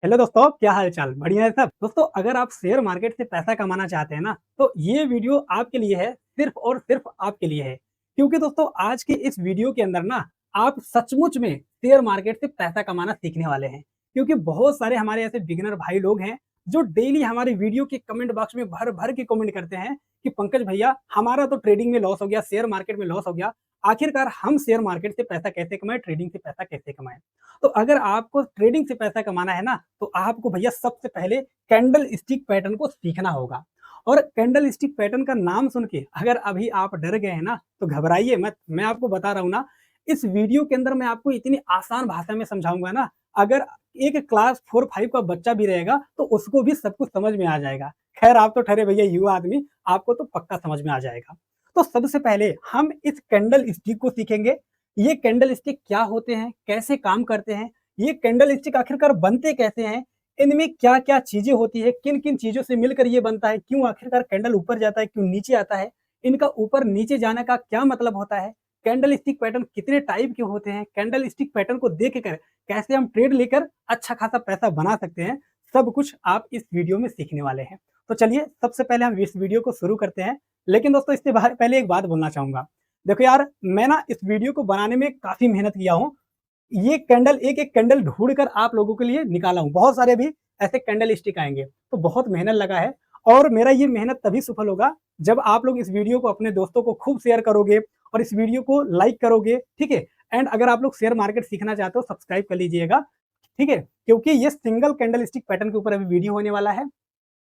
Hello दोस्तों, क्या हाल चाल? बढ़िया है सब। दोस्तों, अगर आप शेयर मार्केट से पैसा कमाना चाहते हैं ना, तो ये वीडियो आपके लिए है, सिर्फ और सिर्फ आपके लिए है। क्योंकि दोस्तों, आज के इस वीडियो के अंदर ना आप सचमुच में शेयर मार्केट से पैसा कमाना सीखने वाले हैं। क्योंकि बहुत सारे हमारे ऐसे बिगिनर भाई लोग हैं जो डेली हमारे वीडियो के कमेंट बॉक्स में भर भर के कमेंट करते हैं कि पंकज भैया, हमारा तो ट्रेडिंग में लॉस हो गया, शेयर मार्केट में लॉस हो गया। आखिरकार हम शेयर मार्केट से पैसा कैसे कमाएं, ट्रेडिंग से पैसा कैसे कमाएं? तो अगर आपको ट्रेडिंग से पैसा कमाना है ना, तो आपको भैया सबसे पहले कैंडल स्टिक पैटर्न को सीखना होगा। और कैंडल स्टिक पैटर्न का नाम सुन के अगर अभी आप डर गए हैं ना, तो घबराइए मत। मैं आपको बता रहा हूँ ना, इस वीडियो के अंदर मैं आपको इतनी आसान भाषा में समझाऊंगा ना, अगर एक क्लास 4-5 का बच्चा भी रहेगा तो उसको भी सब कुछ समझ में आ जाएगा। खैर, आप तो ठहरे भैया युवा आदमी, आपको तो पक्का समझ में आ जाएगा। तो सबसे पहले हम इस कैंडल स्टिक को सीखेंगे। ये कैंडल स्टिक क्या होते हैं, कैसे काम करते हैं, ये कैंडल स्टिक आखिरकार बनते कैसे हैं, इनमें क्या-क्या चीजें होती है, किन-किन चीजों से मिलकर ये बनता है, क्यों आखिरकार कैंडल ऊपर जाता है, क्यों नीचे आता है, इनका ऊपर नीचे जाने का क्या मतलब होता है, कैंडल स्टिक पैटर्न कितने टाइप के होते हैं, कैंडल स्टिक पैटर्न को देख कर कैसे हम ट्रेड लेकर अच्छा खासा पैसा बना सकते हैं, सब कुछ आप इस वीडियो में सीखने वाले हैं। तो चलिए, सबसे पहले हम इस वीडियो को शुरू करते हैं। लेकिन दोस्तों, इससे पहले एक बात बोलना चाहूंगा। देखो यार, मैं ना इस वीडियो को बनाने में काफ़ी मेहनत किया हूँ। ये कैंडल एक-एक कैंडल ढूँढ कर आप लोगों के लिए निकाला हूँ। बहुत सारे भी ऐसे कैंडल स्टिक आएँगे, तो बहुत मेहनत लगा है। और मेरा ये मेहनत तभी सफल होगा जब आप लोग इस वीडियो को अपने दोस्तों को खूब शेयर करोगे और इस वीडियो को लाइक करोगे, ठीक है? एंड अगर आप लोग शेयर मार्केट सीखना चाहते हो, सब्सक्राइब कर लीजिएगा, ठीक है? क्योंकि ये सिंगल कैंडल स्टिक पैटर्न के ऊपर अभी वीडियो होने वाला है।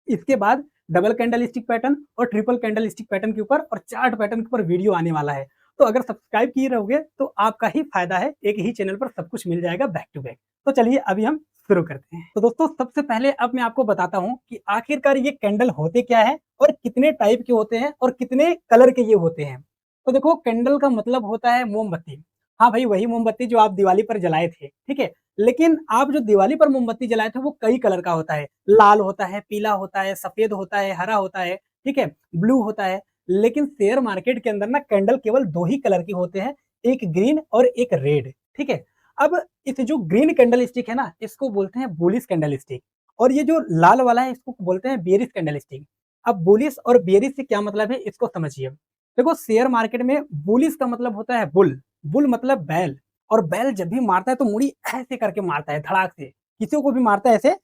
इसके बाद डबल कैंडल स्टिक पैटर्न और ट्रिपल कैंडल स्टिक पैटर्न के ऊपर और चार्ट पैटर्न के ऊपर वीडियो आने वाला है। तो अगर सब्सक्राइब किए रहोगे तो आपका ही फायदा है, एक ही चैनल पर सब कुछ मिल जाएगा बैक टू बैक। तो चलिए, अभी हम शुरू करते हैं। तो दोस्तों, सबसे पहले अब मैं आपको बताता हूँ कि आखिरकार ये कैंडल होते क्या है और कितने टाइप के होते हैं और कितने कलर के ये होते हैं। तो देखो, कैंडल का मतलब होता है मोमबत्ती। हाँ भाई, वही मोमबत्ती जो आप दिवाली पर जलाए थे, ठीक है? लेकिन आप जो दिवाली पर मोमबत्ती जलाए थे वो कई कलर का होता है। लाल होता है, पीला होता है, सफेद होता है, हरा होता है, ठीक है? ब्लू होता है। लेकिन शेयर मार्केट के अंदर ना कैंडल केवल 2 ही कलर की होते हैं, एक ग्रीन और एक रेड, ठीक है? अब इस जो ग्रीन कैंडल स्टिक है ना, इसको बोलते हैं बुलिश कैंडल स्टिक और ये जो लाल वाला है इसको बोलते हैं बेयरिश कैंडल स्टिक। अब बुलिश और बेयरिश से क्या मतलब है, इसको समझिए। देखो, शेयर मार्केट में बुलिश का मतलब होता है बुल, बुल मतलब बैल। और बैल जब भी मारता है तो मुड़ी ऐसे करके मारता है धड़ाक से, किसी को भी मारता है ऐसे,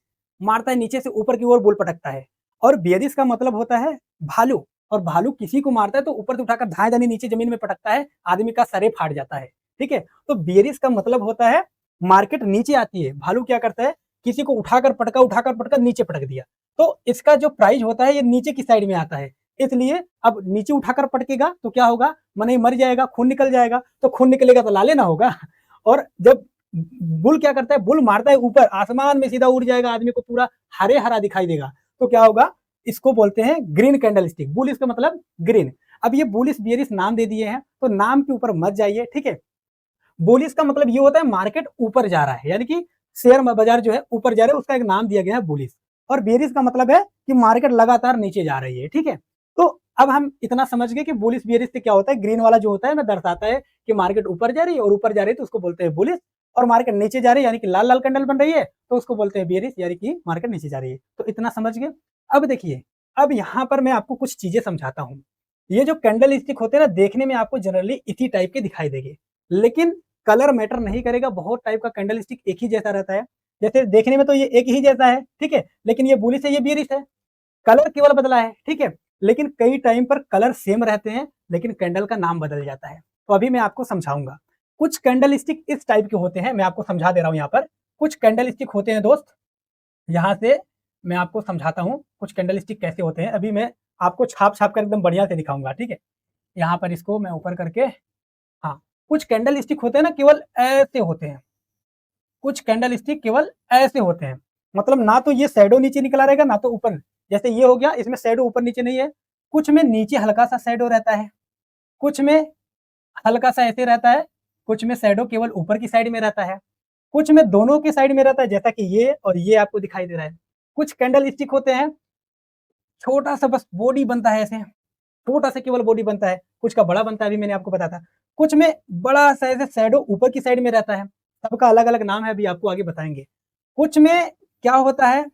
मारता है नीचे से ऊपर की ओर बुल पटकता है। और बेयरिश का मतलब होता है भालू, और भालू किसी को मारता है तो ऊपर से उठाकर धाए-धनी नीचे जमीन में पटकता है, आदमी का सर ही फाड़ जाता है, ठीक है? तो बेयरिश का मतलब होता है मार्केट नीचे आती है, भालू क्या करता है, किसी को उठाकर पटका नीचे पटक दिया। तो इसका जो प्राइस होता है ये नीचे की साइड में आता है। इसलिए अब नीचे उठाकर पटकेगा तो क्या होगा, मने मर जाएगा, खून निकल जाएगा, तो खून निकलेगा तो लाले ना होगा। और जब बुल क्या करता है, बुल मारता है ऊपर, आसमान में सीधा उड़ जाएगा, आदमी को पूरा हरे-हरा दिखाई देगा। तो क्या होगा, इसको बोलते हैं ग्रीन कैंडल स्टिक। बुलिश का मतलब ग्रीन। अब ये बुलिश बियरिश नाम दे दिए हैं, तो नाम के ऊपर मत जाइए, ठीक है? बुलिश का मतलब ये होता है मार्केट ऊपर जा रहा है, यानी कि शेयर बाजार जो है ऊपर जा रहा है, उसका एक नाम दिया गया है बुलिश। और बेयरिश का मतलब है कि मार्केट लगातार नीचे जा रही है, ठीक है? तो अब हम इतना समझ गए कि बुलिश बेयरिश से क्या होता है। ग्रीन वाला जो होता है, मैं दर्शाता है कि मार्केट ऊपर जा रही है और ऊपर जा रही है तो उसको बोलते हैं बुलिश। और मार्केट नीचे जा रही है यानी कि लाल लाल कैंडल बन रही है तो उसको बोलते हैं बेयरिश, यानी कि मार्केट नीचे जा रही है। तो इतना समझ गए। अब देखिए, अब यहाँ पर मैं आपको कुछ चीजें समझाता हूँ। ये जो कैंडल स्टिक होते हैं ना, देखने में आपको जनरली इसी टाइप के दिखाई देंगे, लेकिन कलर मैटर नहीं करेगा। बहुत टाइप का कैंडल स्टिक एक ही जैसा रहता है। जैसे देखने में तो ये एक ही जैसा है, ठीक है? लेकिन ये बुलिश है, ये बेयरिश है। कलर केवल बदला है, ठीक है? लेकिन कई टाइम पर कलर सेम रहते हैं, लेकिन कैंडल का नाम बदल जाता है। तो अभी मैं आपको समझाऊँगा। कुछ कैंडल स्टिक इस टाइप के होते हैं, मैं आपको समझा दे रहा हूँ यहाँ पर। कुछ कैंडल स्टिक होते हैं दोस्त, यहाँ से मैं आपको समझाता हूँ, कुछ कैंडल स्टिक कैसे होते हैं। अभी मैं आपको छाप-छाप कर एकदम बढ़िया से दिखाऊँगा, ठीक है? यहाँ पर इसको मैं ऊपर करके, हाँ, कुछ कैंडल स्टिक होते हैं ना, केवल ऐसे होते हैं। कुछ कैंडल स्टिक केवल ऐसे होते हैं, मतलब ना तो ये शैडो नीचे निकला रहेगा ना तो ऊपर। जैसे ये हो गया, इसमें शैडो ऊपर नीचे नहीं है। कुछ में नीचे हल्का सा शैडो रहता है, कुछ में हल्का सा ऐसे रहता है, कुछ में शैडो केवल ऊपर की साइड में रहता है, कुछ में दोनों की साइड में रहता है, जैसा कि ये और ये आपको दिखाई दे रहा है। कुछ कैंडल स्टिक होते हैं, छोटा सा बस बॉडी बनता है ऐसे, छोटा सा केवल बॉडी बनता है, कुछ का बड़ा बनता है, अभी मैंने आपको बताया था। कुछ में बड़ा सा ऐसे शैडो ऊपर की साइड में रहता है, सबका अलग अलग नाम है, अभी आपको आगे बताएंगे। कुछ में क्या होता है,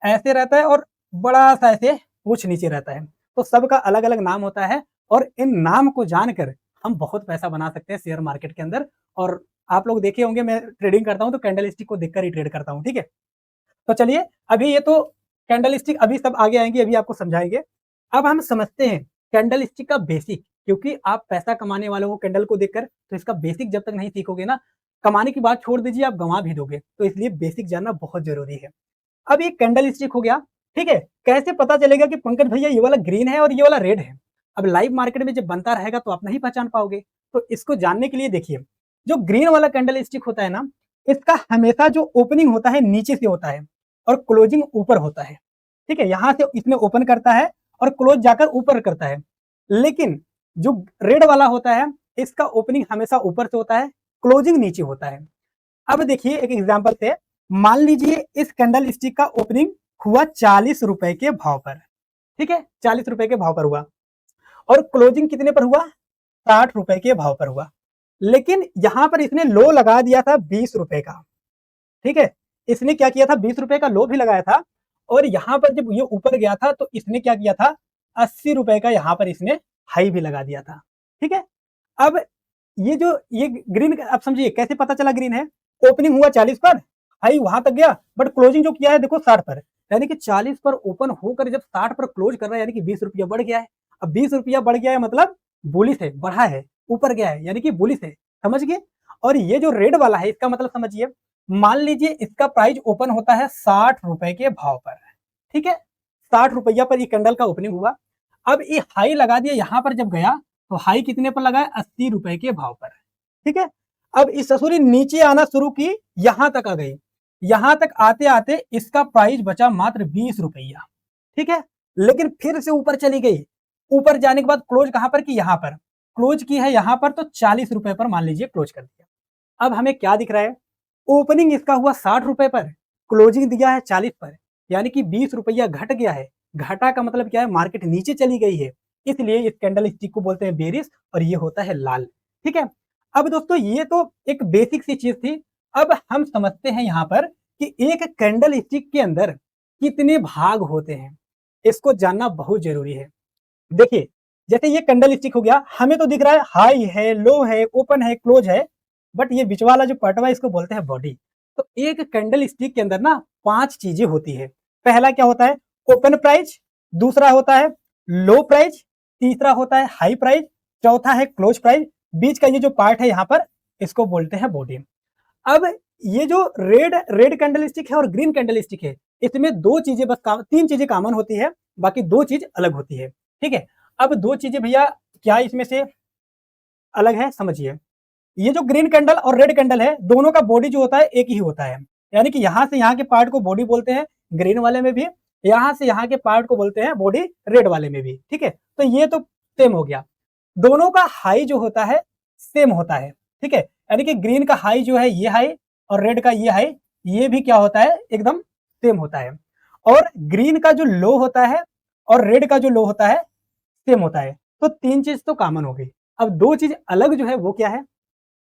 ऐसे रहता है और बड़ा सा ऐसे पूछ नीचे रहता है। तो सबका अलग अलग नाम होता है और इन नाम को जानकर हम बहुत पैसा बना सकते हैं शेयर मार्केट के अंदर। और आप लोग देखे होंगे मैं ट्रेडिंग करता हूँ तो कैंडल स्टिक को देखकर ही ट्रेड करता हूँ, ठीक है। तो चलिए अभी ये तो कैंडल स्टिक अभी सब आगे आएंगे, अभी आपको समझाएंगे। अब हम समझते हैं कैंडल स्टिक का बेसिक, क्योंकि आप पैसा कमाने वालों को कैंडल को देखकर, तो इसका बेसिक जब तक नहीं सीखोगे ना, कमाने की बात छोड़ दीजिए, आप गंवा भी दोगे। तो इसलिए बेसिक जानना बहुत जरूरी है। अब ये कैंडल स्टिक हो गया, ठीक है। कैसे पता चलेगा कि पंकज भैया ये वाला ग्रीन है और ये वाला रेड है? अब लाइव मार्केट में जब बनता रहेगा तो आप नहीं पहचान पाओगे। तो इसको जानने के लिए देखिए, जो ग्रीन वाला कैंडल स्टिक होता है ना, इसका हमेशा जो ओपनिंग होता है नीचे से होता है और क्लोजिंग ऊपर होता है, ठीक है। यहां से इसमें ओपन करता है और क्लोज जाकर ऊपर करता है। लेकिन जो रेड वाला होता है, इसका ओपनिंग हमेशा ऊपर से होता है, क्लोजिंग नीचे होता है। अब देखिए एक एग्जांपल से, मान लीजिए इस कैंडल स्टिक का ओपनिंग हुआ 40 रुपए के भाव पर, ठीक है, 40 रुपए के भाव पर हुआ और क्लोजिंग कितने पर हुआ, 60 रुपए के भाव पर हुआ। लेकिन यहां पर इसने लो लगा दिया था 20 रुपए का, ठीक है। इसने क्या किया था, 20 रुपए का लो भी लगाया था और यहां पर जब ये ऊपर गया था तो इसने क्या किया था, 80 रुपए का यहां पर इसने हाई भी लगा दिया था, ठीक है। अब ये ग्रीन, अब समझिए कैसे पता चला ग्रीन है। ओपनिंग हुआ 40 पर, हाई वहां तक गया, बट क्लोजिंग जो किया है देखो 60 पर, यानी कि 40 पर ओपन होकर जब 60 पर क्लोज कर रहा है, यानी कि 20 रुपया बढ़ गया है। अब 20 रुपया बढ़ गया है मतलब बुलिश है, बढ़ा है, ऊपर गया है, यानी कि बुलिश है, समझ गए। और ये जो रेड वाला है इसका मतलब समझिए, मान लीजिए इसका प्राइस ओपन होता है 60 रुपए के भाव पर, ठीक है। 60 रुपया पर ये कैंडल का ओपनिंग हुआ। अब ये हाई लगा दिया, यहां पर जब गया तो हाई कितने पर लगा है, 80 रुपए के भाव पर, ठीक है। अब इस ससुरी नीचे आना शुरू की, यहां तक आ गई। यहां तक आते आते इसका प्राइस बचा मात्र 20 रुपया, ठीक है। लेकिन फिर से ऊपर चली गई। ऊपर जाने के बाद क्लोज कहां पर की, यहां पर क्लोज की है, यहां पर तो 40 रुपए पर मान लीजिए क्लोज कर दिया। अब हमें क्या दिख रहा है, ओपनिंग इसका हुआ 60 रुपए पर, क्लोजिंग दिया है 40 पर, यानी कि 20 रुपया घट गया है। घटा का मतलब क्या है, मार्केट नीचे चली गई है, इसलिए इस कैंडल स्टिक को बोलते हैं बेरिश और ये होता है लाल, ठीक है। अब दोस्तों ये तो एक बेसिक सी चीज थी। अब हम समझते हैं यहां पर कि एक कैंडल स्टिक के अंदर कितने भाग होते हैं, इसको जानना बहुत जरूरी है। देखिए जैसे ये कैंडल स्टिक हो गया, हमें तो दिख रहा है हाई है, लो है, ओपन है, क्लोज है, बट ये बीच वाला जो पार्ट है इसको बोलते हैं बॉडी। तो एक कैंडल स्टिक के अंदर ना 5 चीजें होती है। पहला क्या होता है, ओपन प्राइस, दूसरा होता है लो प्राइस, तीसरा होता है हाई प्राइस, चौथा है क्लोज प्राइस, बीच का ये जो पार्ट है यहाँ पर इसको बोलते हैं बॉडी। अब ये जो रेड रेड कैंडल स्टिक है और ग्रीन कैंडल स्टिक है, इसमें दो चीजें बस तीन चीजें कॉमन होती है, बाकी दो चीज अलग होती है, ठीक है। अब दो चीजें भैया क्या इसमें से अलग है, समझिए। ये जो ग्रीन कैंडल और रेड कैंडल है, दोनों का बॉडी जो होता है एक ही होता है, यानी कि यहां से यहाँ के पार्ट को बॉडी बोलते हैं ग्रीन वाले में भी, यहां से यहाँ के पार्ट को बोलते हैं बॉडी रेड वाले में भी, ठीक है। तो ये तो सेम हो गया। दोनों का हाई जो होता है सेम होता है, ठीक है। यानी कि ग्रीन का हाई जो है ये हाई और रेड का ये हाई, ये भी क्या होता है, एकदम सेम होता है। और ग्रीन का जो लो होता है और रेड का जो लो होता है सेम होता है। तो तीन चीज तो कॉमन हो गई। अब दो चीज अलग जो है वो क्या है,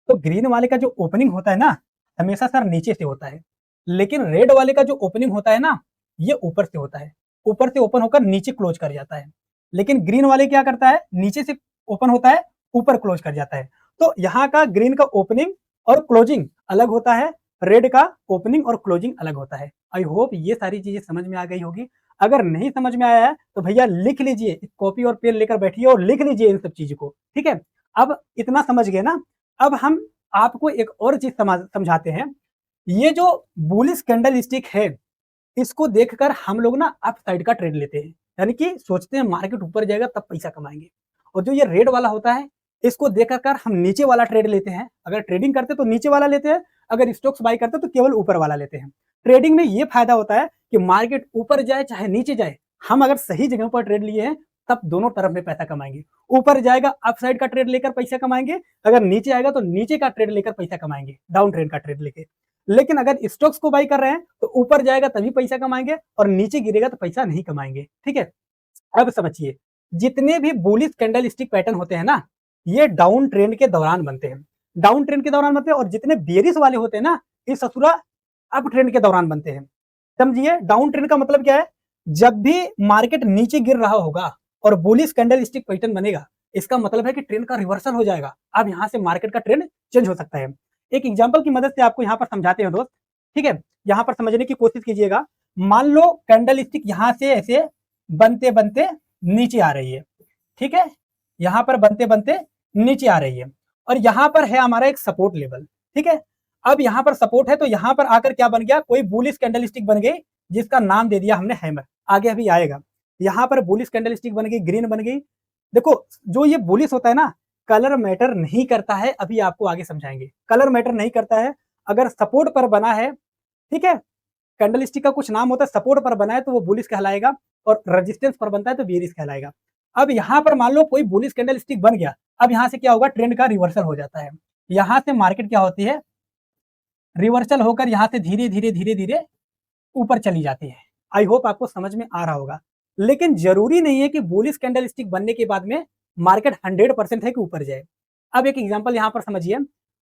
तो ग्रीन वाले का जो ओपनिंग होता है ना, हमेशा सर नीचे से होता है। लेकिन रेड वाले का जो ओपनिंग होता है ना, ये ऊपर से होता है, ऊपर से ओपन होकर नीचे क्लोज कर जाता है। लेकिन ग्रीन वाले क्या करता है, नीचे से ओपन होता है, ऊपर क्लोज कर जाता है। तो यहाँ का ग्रीन का ओपनिंग और क्लोजिंग अलग होता है, रेड का ओपनिंग और क्लोजिंग अलग होता है। आई होप ये सारी चीजें समझ में आ गई होगी। अगर नहीं समझ में आया है तो भैया लिख लीजिए, कॉपी और पेन लेकर बैठिए और लिख लीजिए इन सब चीजों को, ठीक है। अब इतना समझ गए ना, अब हम आपको एक और चीज समझाते हैं। ये जो बुलिश कैंडल स्टिक है, इसको देखकर हम लोग ना अप साइड का ट्रेड लेते हैं, यानी कि सोचते हैं मार्केट ऊपर जाएगा तब पैसा कमाएंगे। और जो ये रेड वाला होता है, इसको देखकर हम नीचे वाला ट्रेड लेते हैं। अगर ट्रेडिंग करते तो नीचे वाला लेते हैं, अगर स्टॉक्स बाई करते तो केवल ऊपर वाला लेते हैं। ट्रेडिंग में ये फायदा होता है कि मार्केट ऊपर जाए चाहे नीचे जाए, हम अगर सही जगह पर ट्रेड लिए हैं तब दोनों तरफ में पैसा कमाएंगे। ऊपर जाएगा अप साइड का ट्रेड लेकर पैसा कमाएंगे, अगर नीचे आएगा तो नीचे का ट्रेड लेकर पैसा कमाएंगे, डाउन ट्रेड का ट्रेड लेके। लेकिन अगर स्टॉक्स को बाई कर रहे हैं तो ऊपर जाएगा तभी पैसा कमाएंगे और नीचे गिरेगा तो पैसा नहीं कमाएंगे, ठीक है। अब समझिए, जितने भी बुलिश कैंडल स्टिक पैटर्न होते हैं ना, ये डाउन ट्रेंड के दौरान बनते हैं, डाउन ट्रेंड के दौरान बनते हैं। और जितने बेरिश वाले होते हैं ना, ये ससुरा अप ट्रेंड के दौरान बनते हैं। समझिए, डाउन ट्रेंड का मतलब क्या है, जब भी मार्केट नीचे गिर रहा होगा और बुलिश कैंडलस्टिक पैटर्न बनेगा, इसका मतलब है कि ट्रेंड का रिवर्सल हो जाएगा। अब यहाँ से मार्केट का ट्रेंड चेंज हो सकता है। एक एग्जांपल की मदद से आपको यहाँ पर समझाते हैं दोस्त, ठीक है? यहाँ पर समझने की कोशिश कीजिएगा। मान लो कैंडलस्टिक यहाँ से ऐसे बनते बनते नीचे आ रही है, ठीक है? यहाँ पर बनते बनते नीचे आ रही है और यहाँ पर है हमारा एक सपोर्ट लेवल, ठीक है? अब यहाँ पर सपोर्ट है तो यहाँ पर आकर क्या बन गया, कोई बुलिश कैंडलस्टिक बन गई जिसका नाम दे दिया हमने हैमर। आगे अभी आएगा, यहाँ पर बुलिश कैंडलस्टिक बन गई, ग्रीन बन गई। देखो, जो ये बुलिश होता है ना, कलर मैटर नहीं करता है, अभी आपको आगे समझाएंगे। कलर मैटर नहीं करता है, अगर सपोर्ट पर बना है, ठीक है, कैंडलस्टिक का कुछ नाम होता है, सपोर्ट पर बना है तो वो बुलिश कहलाएगा और रेजिस्टेंस पर बनता है तो बेरिश कहलाएगा। अब यहाँ पर मान लो कोई बुलिश कैंडलस्टिक बन गया, अब यहाँ से क्या होगा, ट्रेंड का रिवर्सल हो जाता है। यहाँ से मार्केट क्या होती है, रिवर्सल होकर यहाँ से धीरे धीरे धीरे धीरे ऊपर चली जाती है। आई होप आपको समझ में आ रहा होगा। लेकिन जरूरी नहीं है कि बुलिश कैंडलस्टिक बनने के बाद में मार्केट 100% है कि ऊपर जाए। अब एक एग्जांपल यहाँ पर समझिए,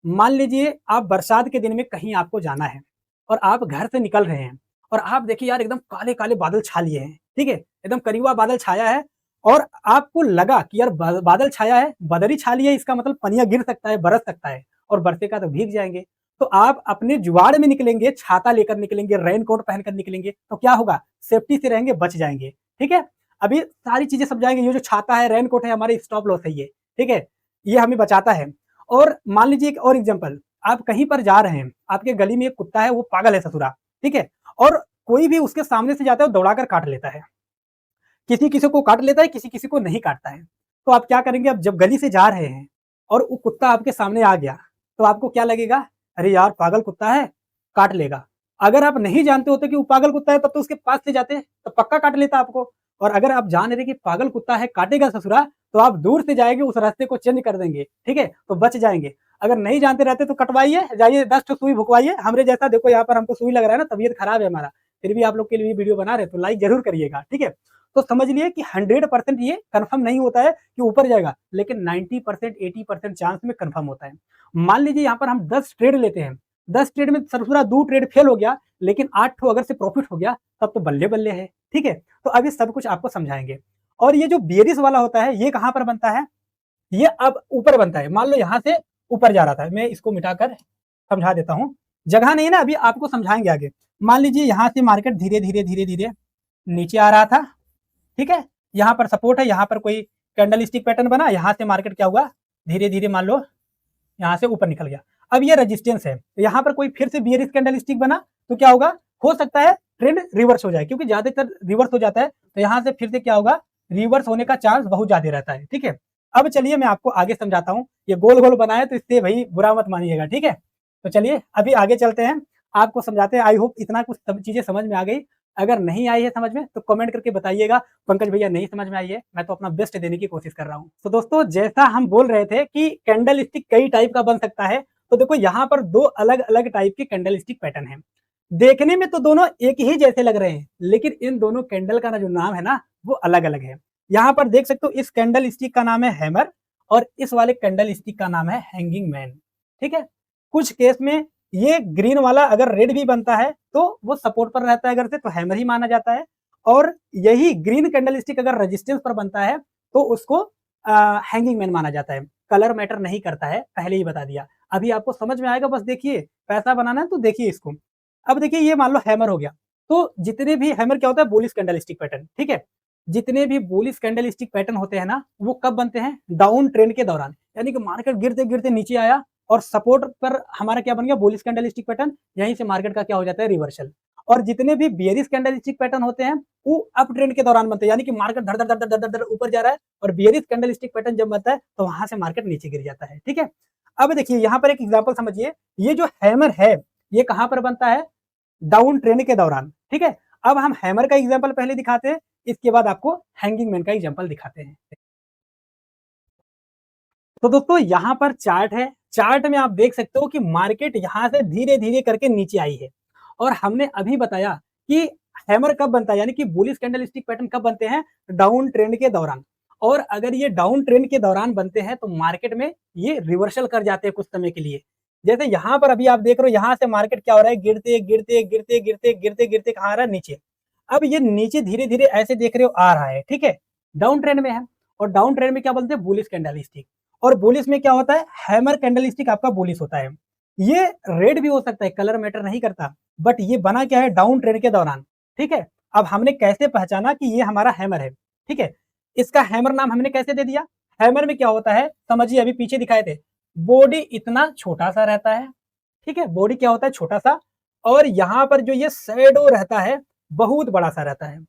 मान लीजिए आप बरसात के दिन में कहीं आपको जाना है और आप घर से निकल रहे हैं और आप देखिए यार एकदम काले काले बादल छा लिए हैं, ठीक है, एकदम करीबा बादल छाया है और आपको लगा कि यार बादल छाया है, बदरी छा ली है, इसका मतलब पनिया गिर सकता है, बरस सकता है और बरसेगा तो भीग जाएंगे। तो आप अपने जुगाड़ में निकलेंगे, छाता लेकर निकलेंगे, रेनकोट पहनकर निकलेंगे, तो क्या होगा, सेफ्टी से रहेंगे, बच जाएंगे, ठीक है? अभी सारी चीजें समझाएंगे। ये जो छाता है, रेनकोट है, हमारे स्टॉप लॉस है ये, ठीक है, ये हमें बचाता है। और मान लीजिए एक और एग्जांपल, आप कहीं पर जा रहे हैं, आपके गली में एक कुत्ता है, वो पागल है ससुरा, ठीक है, और कोई भी उसके सामने से जाता है, दौड़ाकर काट लेता है, किसी किसी को काट लेता है, किसी किसी को नहीं काटता है। तो आप क्या करेंगे, अब जब गली से जा रहे हैं और वो कुत्ता आपके सामने आ गया, तो आपको क्या लगेगा, अरे यार पागल कुत्ता है, काट लेगा। अगर आप नहीं जानते होते कि वो पागल कुत्ता है, तब तो उसके पास से जाते तो पक्का काट लेता आपको। और अगर आप जान रहे कि पागल कुत्ता है, काटेगा ससुरा, तो आप दूर से जाएंगे, उस रास्ते को चेंज कर देंगे, ठीक है, तो बच जाएंगे। अगर नहीं जानते रहते तो कटवाइए, जाइए 10 ठो सुई भुकवाइए, हमरे जैसा। देखो यहाँ पर हमको सुई लग रहा है ना, तबीयत खराब है हमारा, फिर भी आप लोग के लिए वीडियो बना रहे, तो लाइक जरूर करिएगा, ठीक है? तो समझ लिए कि 100% ये कंफर्म नहीं होता है कि ऊपर जाएगा, लेकिन 90% 80% चांस में कंफर्म होता है। मान लीजिए यहाँ पर हम 10 ट्रेड लेते हैं, 10 ट्रेड में सरसुरा 2 ट्रेड फेल हो गया, लेकिन 8 ठो अगर से प्रॉफिट हो गया, तब तो बल्ले बल्ले है, ठीक है? तो अभी सब कुछ आपको समझाएंगे। और ये जो बेरिश वाला होता है, ये कहाँ पर बनता है, ये अब ऊपर बनता है। मान लो यहाँ से ऊपर जा रहा था, मैं इसको मिटाकर समझा देता हूँ, जगह नहीं है ना, अभी आपको समझाएंगे आगे। मान लीजिए यहाँ से मार्केट धीरे धीरे धीरे धीरे नीचे आ रहा था, ठीक है, यहाँ पर सपोर्ट है, यहाँ पर कोई कैंडल स्टिक पैटर्न बना, यहाँ से मार्केट क्या हुआ, धीरे धीरे मान लो यहाँ से ऊपर निकल गया। अब ये रेजिस्टेंस है, तो यहाँ पर कोई फिर से बियरिश कैंडल स्टिक बना, तो क्या होगा, हो सकता है ट्रेंड रिवर्स हो जाए, क्योंकि ज्यादातर रिवर्स हो जाता है, तो यहाँ से फिर से क्या होगा, रिवर्स होने का चांस बहुत ज्यादा रहता है, ठीक है? अब चलिए मैं आपको आगे समझाता हूँ। ये गोल गोल बना है तो इससे भाई बुरा मत मानिएगा, ठीक है? तो चलिए अभी आगे चलते हैं, आपको समझाते हैं। आई होप इतना कुछ सब चीजें समझ में आ गई। अगर नहीं आई है समझ में तो कमेंट करके बताइएगा, पंकज भैया नहीं समझ में आई है, मैं तो अपना बेस्ट देने की कोशिश कर रहा हूँ। तो दोस्तों, जैसा हम बोल रहे थे कि कैंडल स्टिक कई टाइप का बन सकता है, तो देखो यहाँ पर 2 अलग अलग टाइप के कैंडल स्टिक पैटर्न है। देखने में तो दोनों एक ही जैसे लग रहे हैं, लेकिन इन दोनों कैंडल का जो नाम है ना, वो अलग अलग है। यहाँ पर देख सकते हो, इस कैंडल स्टिक का नाम है हैमर और इस वाले कैंडल स्टिक का नाम है हैंगिंग मैन, ठीक है? कुछ केस में ये ग्रीन वाला अगर रेड भी बनता है तो वो सपोर्ट पर रहता है, अगर से तो हैमर ही माना जाता है। और यही ग्रीन कैंडल स्टिक अगर रेजिस्टेंस पर बनता है तो उसको हैंगिंग मैन माना जाता है। कलर मैटर नहीं करता है, पहले ही बता दिया। अभी आपको समझ में आएगा, बस देखिए, पैसा बनाना है तो देखिए इसको। अब देखिए, ये मान लो हैमर हो गया, तो जितने भी हैमर क्या होता है, बुलिश कैंडल स्टिक पैटर्न, ठीक है? जितने भी बुलिश कैंडल स्टिक पैटर्न होते हैं ना, वो कब बनते हैं, डाउन ट्रेंड के दौरान, यानी कि मार्केट गिरते गिरते नीचे आया और सपोर्ट पर हमारा क्या बन गया, बुलिश कैंडल स्टिक पैटर्न, यहीं से मार्केट का क्या हो जाता है, रिवर्सल। और जितने भी बेयरिश कैंडल स्टिक पैटर्न होते हैं, वो अप ट्रेंड के दौरान बनते हैं, यानी कि मार्केट धड़ धड़ धड़ धड़ धड़ धड़ ऊपर जा रहा है, और बेयरिश कैंडल स्टिक पैटर्न जब बनता है तो वहां से मार्केट नीचे गिर जाता है, ठीक है? अब देखिए यहाँ पर एक एग्जांपल समझिए, ये जो हैमर है, ये कहां पर बनता है, डाउन ट्रेंड के दौरान, ठीक है? अब हम हैमर का एग्जांपल पहले दिखाते हैं, इसके बाद आपको हैंगिंग मैन का एग्जांपल दिखाते हैं। तो दोस्तों, यहाँ पर चार्ट है, चार्ट में आप देख सकते हो कि मार्केट यहाँ से धीरे धीरे करके नीचे आई है, और हमने अभी बताया कि हैमर कब बनता है, यानी कि बुलिश कैंडल स्टिक पैटर्न कब बनते हैं, डाउन ट्रेंड के दौरान। और अगर ये डाउन ट्रेंड के दौरान बनते हैं तो मार्केट में ये रिवर्सल कर जाते हैं कुछ समय के लिए, जैसे यहाँ पर अभी आप देख रहे हो, यहाँ से मार्केट क्या हो रहा है, गिरते गिरते गिरते गिरते गिरते गिरते कहाँ आ रहा है, नीचे। अब ये नीचे धीरे धीरे ऐसे देख रहे हो आ रहा है, ठीक है, डाउन ट्रेंड में है। और डाउन ट्रेंड में क्या बोलते हैं, बुलिश कैंडल स्टिक। और बुलिश में क्या होता है, हैमर कैंडल स्टिक आपका बुलिश होता है। ये रेड भी हो सकता है, कलर मैटर नहीं करता, बट ये बना क्या है, डाउन ट्रेंड के दौरान, ठीक है। अब हमने कैसे पहचाना कि ये हमारा हैमर है, ठीक है, इसका हैमर नाम हमने कैसे दे दिया। हैमर में क्या होता है, समझिए, अभी पीछे दिखाए थे, बॉडी इतना छोटा सा रहता है, ठीक है, बॉडी क्या होता है, छोटा सा, और यहाँ पर जो ये शैडो रहता है बहुत बड़ा सा रहता है।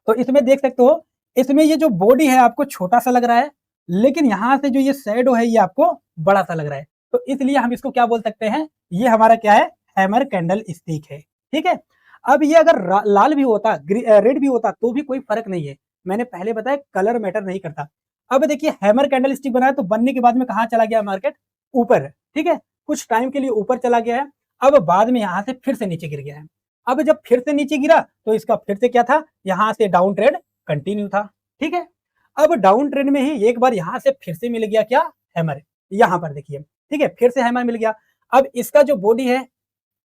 तो इसमें देख सकते हो, इसमें ये जो बॉडी है आपको छोटा सा लग रहा है, लेकिन यहाँ से जो ये शैडो है ये आपको बड़ा सा लग रहा है। तो इसलिए हम इसको क्या बोल सकते हैं, ये हमारा क्या है, हैमर कैंडल स्टिक है, ठीक है। अब ये अगर लाल भी होता, रेड भी होता तो भी कोई फर्क नहीं है, मैंने पहले बताया कलर मैटर नहीं करता। अब देखिए हैमर कैंडल स्टिक बनाया तो बनने के बाद में कहाँ चला गया मार्केट, ऊपर, ठीक है, कुछ टाइम के लिए ऊपर चला गया है। अब बाद में यहाँ से फिर से नीचे गिर गया है। अब जब फिर से नीचे गिरा तो इसका फिर से क्या था, यहाँ से डाउन ट्रेंड कंटिन्यू था, ठीक है। अब डाउन ट्रेंड में ही एक बार यहाँ से फिर से मिल गया क्या, हैमर, यहाँ पर देखिए, ठीक है, फिर से हैमर मिल गया। अब इसका जो बॉडी है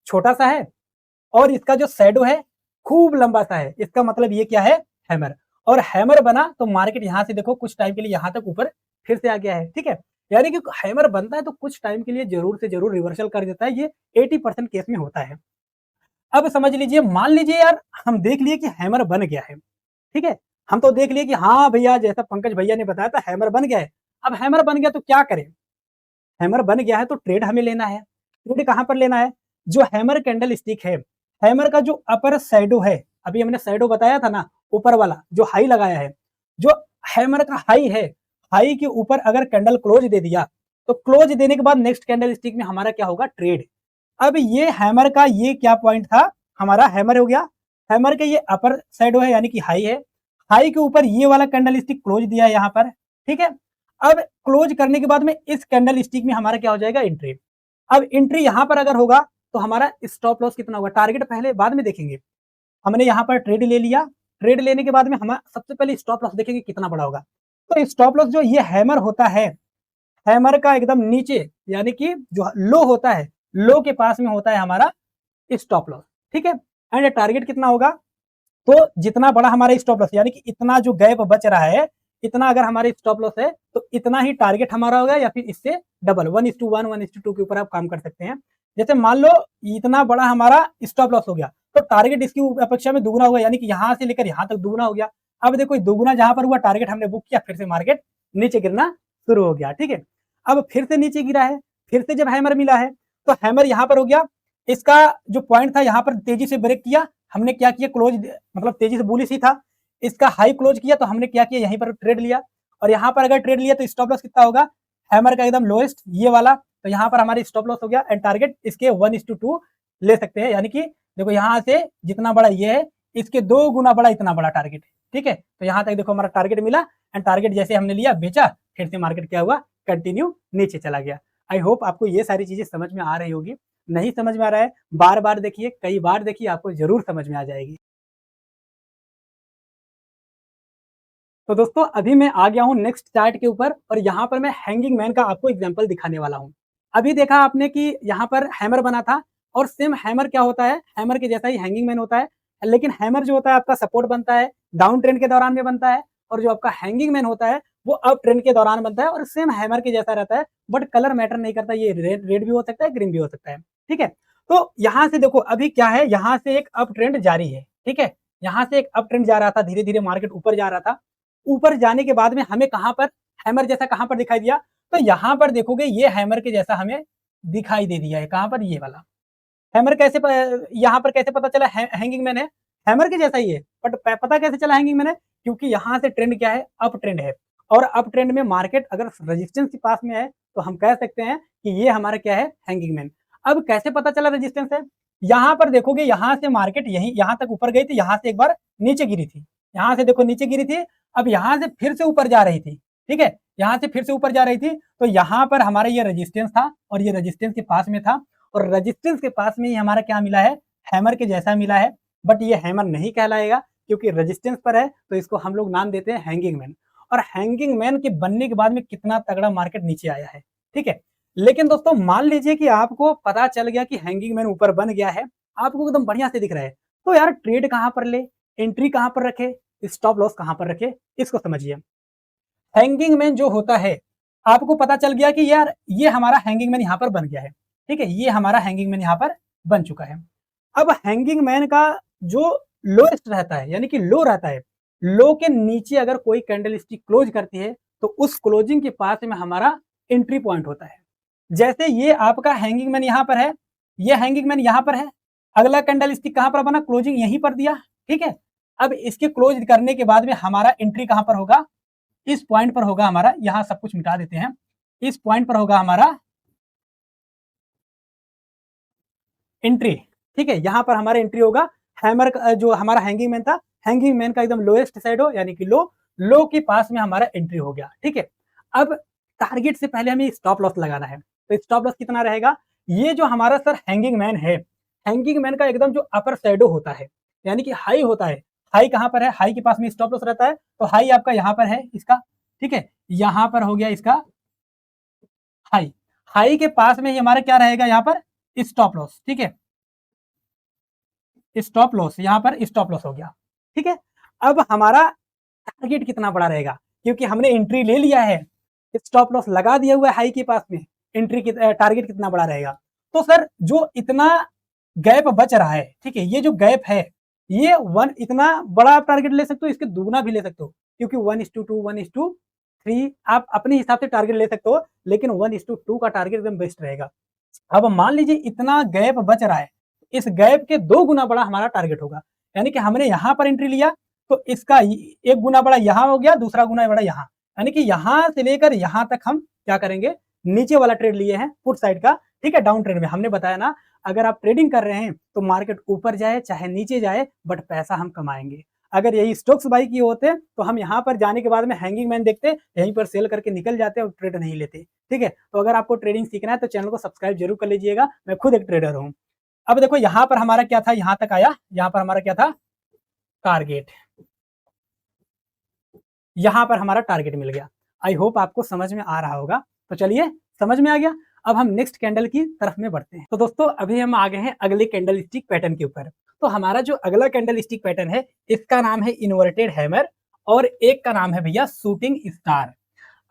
छोटा सा है और इसका जो शैडो है खूब लंबा सा है, इसका मतलब ये क्या है, हैमर। और हैमर बना तो मार्केट यहाँ से देखो कुछ टाइम के लिए यहाँ तक ऊपर फिर से आ गया है, ठीक है। यानी कि हैमर बनता है तो कुछ टाइम के लिए जरूर से जरूर रिवर्सल कर देता है, ये 80% केस में होता है। अब समझ लीजिए, मान लीजिए यार हम देख लिए कि हैमर बन गया है, ठीक है, हम तो देख लिए कि हाँ भैया, जैसा पंकज भैया ने बताया था हैमर बन गया है। अब हैमर बन गया तो क्या करें, हैमर बन गया है तो ट्रेड हमें लेना है। ट्रेड कहां पर लेना है, जो हैमर कैंडल स्टिक है, हैमर का जो अपर शैडो है, अभी हमने शैडो बताया था ना, ऊपर वाला जो हाई लगाया है, जो हैमर का हाई है, हाई के ऊपर अगर कैंडल क्लोज दे दिया तो क्लोज देने के बाद नेक्स्ट कैंडल स्टिक में हमारा क्या होगा, ट्रेड। अब ये हैमर का ये क्या पॉइंट था, हमारा हैमर हो गया, हैमर के ये अपर शैडो है यानी कि हाई है, हाई के ऊपर ये वाला कैंडल स्टिक क्लोज दिया है यहाँ पर, ठीक है। अब क्लोज करने के बाद में इस कैंडल स्टिक में हमारा क्या हो जाएगा, एंट्री। अब एंट्री यहाँ पर अगर होगा तो हमारा स्टॉप लॉस कितना होगा, टारगेट पहले बाद में देखेंगे। हमने यहाँ पर ट्रेड ले लिया, ट्रेड लेने के बाद में हम सबसे पहले स्टॉप लॉस देखेंगे कितना बड़ा होगा। तो स्टॉप लॉस जो ये हैमर होता है, हैमर का एकदम नीचे यानी कि जो लो होता है, लो के पास में होता है हमारा स्टॉप लॉस, ठीक है। एंड टारगेट कितना होगा, तो जितना बड़ा हमारा स्टॉप लॉस यानी कि इतना जो गैप बच रहा है, इतना अगर हमारे स्टॉप लॉस है तो इतना ही टारगेट हमारा होगा, या फिर इससे डबल 1:1 1:2 के ऊपर आप काम कर सकते हैं। जैसे मान लो इतना बड़ा हमारा स्टॉप लॉस हो गया तो टारगेट इसकी अपेक्षा में दुगुना होगा, यानी कि यहाँ से लेकर यहाँ तक दुगुना हो गया। अब देखो दुगुना जहां पर हुआ, टारगेट हमने बुक किया, फिर से मार्केट नीचे गिरना शुरू हो गया, ठीक है। अब फिर से नीचे गिरा है, फिर से जब हैमर मिला है तो हैमर यहाँ पर हो गया, इसका जो पॉइंट था यहाँ पर तेजी से ब्रेक किया, हमने क्या किया, क्लोज, मतलब तेजी से बुलिश ही था, इसका हाई क्लोज किया तो हमने क्या किया, यहीं पर ट्रेड लिया। और यहाँ पर अगर ट्रेड लिया तो स्टॉप लॉस कितना होगा, हैमर का एकदम लोएस्ट ये वाला, तो यहाँ पर हमारी स्टॉप लॉस हो गया। एंड टारगेट इसके 1:2 ले सकते हैं, यानी कि देखो यहाँ से जितना बड़ा ये है इसके 2 गुना बड़ा इतना बड़ा टारगेट है, ठीक है। तो यहाँ तक देखो हमारा टारगेट मिला, एंड टारगेट जैसे हमने लिया, बेचा, फिर से मार्केट क्या हुआ, कंटिन्यू नीचे चला गया। आई होप आपको ये सारी चीजें समझ में आ रही होगी। नहीं समझ में आ रहा है, बार बार देखिए, कई बार देखिए, आपको जरूर समझ में आ जाएगी। तो दोस्तों अभी मैं आ गया हूँ नेक्स्ट चार्ट के ऊपर, और यहाँ पर मैं हैंगिंग मैन का आपको एग्जांपल दिखाने वाला हूँ। अभी देखा आपने कि यहाँ पर हैमर बना था, और सेम हैमर क्या होता है, हैमर के जैसा ही हैंगिंग मैन होता है, लेकिन हैमर जो होता है आपका सपोर्ट बनता है, डाउन ट्रेंड के दौरान में बनता है, और जो आपका हैंगिंग मैन होता है वो अप ट्रेंड के दौरान बनता है, और सेम हैमर के जैसा रहता है, बट कलर मैटर नहीं करता, ये रेड भी हो सकता है, ग्रीन भी हो सकता है, ठीक है। तो यहाँ से देखो अभी क्या है, यहाँ से एक अप ट्रेंड जारी है, ठीक है, यहाँ से एक अप ट्रेंड जा रहा था, धीरे धीरे मार्केट ऊपर जा रहा था। ऊपर जाने के बाद में हमें कहां पर हैमर जैसा कहां पर दिखाई दिया, तो यहां पर देखोगे ये हैमर के जैसा हमें दिखाई दे दिया है, कहां पर, ये वाला हैमर। कैसे यहां पर कैसे पता चला हैंगिंग मैन है, हैमर के जैसा ही है, बट पता कैसे चला हैंगिंग मैन है, क्योंकि यहां से ट्रेंड क्या है, अप ट्रेंड है, और अप ट्रेंड में मार्केट अगर रेजिस्टेंस के पास में है तो हम कह सकते हैं कि ये हमारा क्या है, हैंगिंग मैन। अब कैसे पता चला रेजिस्टेंस है, यहां पर देखोगे यहां से मार्केट यही यहां तक ऊपर गई थी, यहां से एक बार नीचे गिरी थी, यहां से देखो नीचे गिरी थी, अब यहां से फिर से ऊपर जा रही थी, ठीक है, यहां से फिर से ऊपर जा रही थी, तो यहां पर हमारा ये रेजिस्टेंस था, और ये रेजिस्टेंस के पास में था, और रेजिस्टेंस के पास में ही हमारा क्या मिला है, हैमर के जैसा मिला है, बट ये हैमर नहीं कहलाएगा, क्योंकि रेजिस्टेंस पर है, तो इसको हम लोग नाम देते हैं हैंगिंग मैन। और हैंगिंग मैन के बनने के बाद में कितना तगड़ा मार्केट नीचे आया है, ठीक है। लेकिन दोस्तों मान लीजिए कि आपको पता चल गया कि हैंगिंग मैन ऊपर बन गया है, आपको एकदम बढ़िया से दिख रहा है, तो यार ट्रेड कहां पर ले, एंट्री कहां पर रखे, स्टॉप लॉस कहां पर रखे, इसको समझिए। हैंगिंग मैन जो होता है, आपको पता चल गया कि यार ये हमारा हैंगिंग मैन यहां पर बन गया है, ठीक है, ये हमारा हैंगिंग मैन यहां पर बन चुका है। अब हैंगिंग मैन का जो लोएस्ट रहता है, यानी कि लो रहता है, लो के नीचे अगर कोई कैंडल स्टिक क्लोज करती है तो उस क्लोजिंग के पास में हमारा एंट्री पॉइंट होता है। जैसे ये आपका हैंगिंग मैन यहां पर है, ये हैंगिंग मैन यहां पर है, अगला कैंडल स्टिक कहां पर बना, क्लोजिंग यहीं पर दिया, ठीक है। अब इसके क्लोज करने के बाद में हमारा एंट्री कहां पर होगा, इस पॉइंट पर होगा हमारा, यहां सब कुछ मिटा देते हैं, इस पॉइंट पर होगा हमारा एंट्री, ठीक है, यहां पर हमारा एंट्री होगा। हैमर जो हमारा हैंगिंग मैन था, हैंगिंग मैन का एकदम लोएस्ट साइड हो, यानी कि लो के पास में हमारा एंट्री हो गया, ठीक है। अब टारगेट से पहले हमें स्टॉप लॉस लगाना है, तो स्टॉप लॉस कितना रहेगा, ये जो हमारा सर हैंगिंग मैन है, हैंगिंग मैन का एकदम जो अपर शैडो होता है, यानी कि हाई होता है, हाई कहां पर है, हाई के पास में स्टॉप लॉस रहता है, तो हाई आपका यहां पर है इसका, ठीक है, यहां पर हो गया इसका हाई, हाई के पास में ही हमारा क्या रहेगा यहाँ पर, स्टॉप लॉस, ठीक है, स्टॉप लॉस, यहाँ पर स्टॉप लॉस हो गया, ठीक है। अब हमारा टारगेट कितना बड़ा रहेगा, क्योंकि हमने एंट्री ले लिया है, स्टॉप लॉस लगा दिया हुआ है हाई के पास में, एंट्री टारगेट कितना बड़ा रहेगा, तो सर जो इतना गैप बच रहा है, ठीक है, ये जो गैप है, ये वन इतना बड़ा आप टारगेट ले सकते हो, इसके दुगना भी ले सकते हो, क्योंकि 1:2 1:3 आप अपने हिसाब से टारगेट ले सकते हो, लेकिन 1:2 का टारगेट एकदम बेस्ट रहेगा। अब मान लीजिए इतना गैप बच रहा है, इस गैप के 2 गुना बड़ा हमारा टारगेट होगा, यानी कि हमने यहां पर एंट्री लिया तो इसका 1 गुना बड़ा यहां हो गया, दूसरा गुना बड़ा यहां, यानी कि यहां से लेकर यहां तक हम क्या करेंगे, नीचे वाला ट्रेड लिए हैं पुट साइड का, ठीक है, डाउन ट्रेड में हमने बताया ना, अगर आप ट्रेडिंग कर रहे हैं तो मार्केट ऊपर जाए चाहे नीचे जाए, बट पैसा हम कमाएंगे। अगर यही स्टॉक्स बाई किए होते तो हम यहाँ पर जाने के बाद में हैंगिंग मैन देखते, यहीं पर सेल करके निकल जाते और ट्रेड नहीं लेते, ठीक है। तो अगर आपको ट्रेडिंग सीखना है तो चैनल को सब्सक्राइब जरूर कर लीजिएगा, मैं खुद एक ट्रेडर हूँ। अब देखो यहाँ पर हमारा क्या था, यहाँ तक आया, यहाँ पर हमारा क्या था, टारगेट, यहाँ पर हमारा टारगेट मिल गया। आई होप आपको समझ में आ रहा होगा, तो चलिए समझ में आ गया। अब हम नेक्स्ट कैंडल की तरफ में बढ़ते हैं। तो दोस्तों अभी हम आ गए हैं अगले कैंडल स्टिक पैटर्न के ऊपर। तो हमारा जो अगला कैंडल स्टिक पैटर्न है, इसका नाम है इन्वर्टेड हैमर और एक का नाम है भैया शूटिंग स्टार।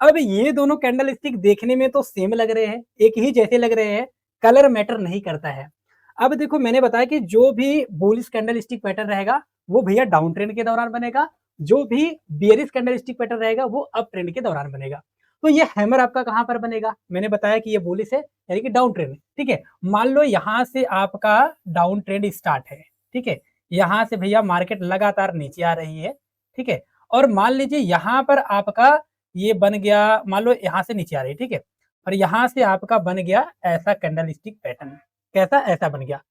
अब ये दोनों कैंडल स्टिक देखने में तो सेम लग रहे हैं, एक ही जैसे लग रहे हैं, कलर मैटर नहीं करता है। अब देखो मैंने बताया कि जो भी बुलिश कैंडल स्टिक पैटर्न रहेगा वो भैया डाउन ट्रेंड के दौरान बनेगा, जो भी बेयरिश कैंडल स्टिक पैटर्न रहेगा वो अप ट्रेंड के दौरान बनेगा। तो ये हैमर आपका कहां पर बनेगा, मैंने बताया कि ये बुलिश है यानी कि डाउन ट्रेंड, ठीक है। मान लो यहां से आपका डाउन ट्रेंड स्टार्ट है, ठीक है, यहां से भैया मार्केट लगातार नीचे आ रही है, ठीक है, और मान लीजिए यहां पर आपका ये बन गया, मान लो यहां से नीचे आ रही है, ठीक है, और यहां से आपका बन गया ऐसा कैंडल स्टिक पैटर्न, कैसा, ऐसा बन गया।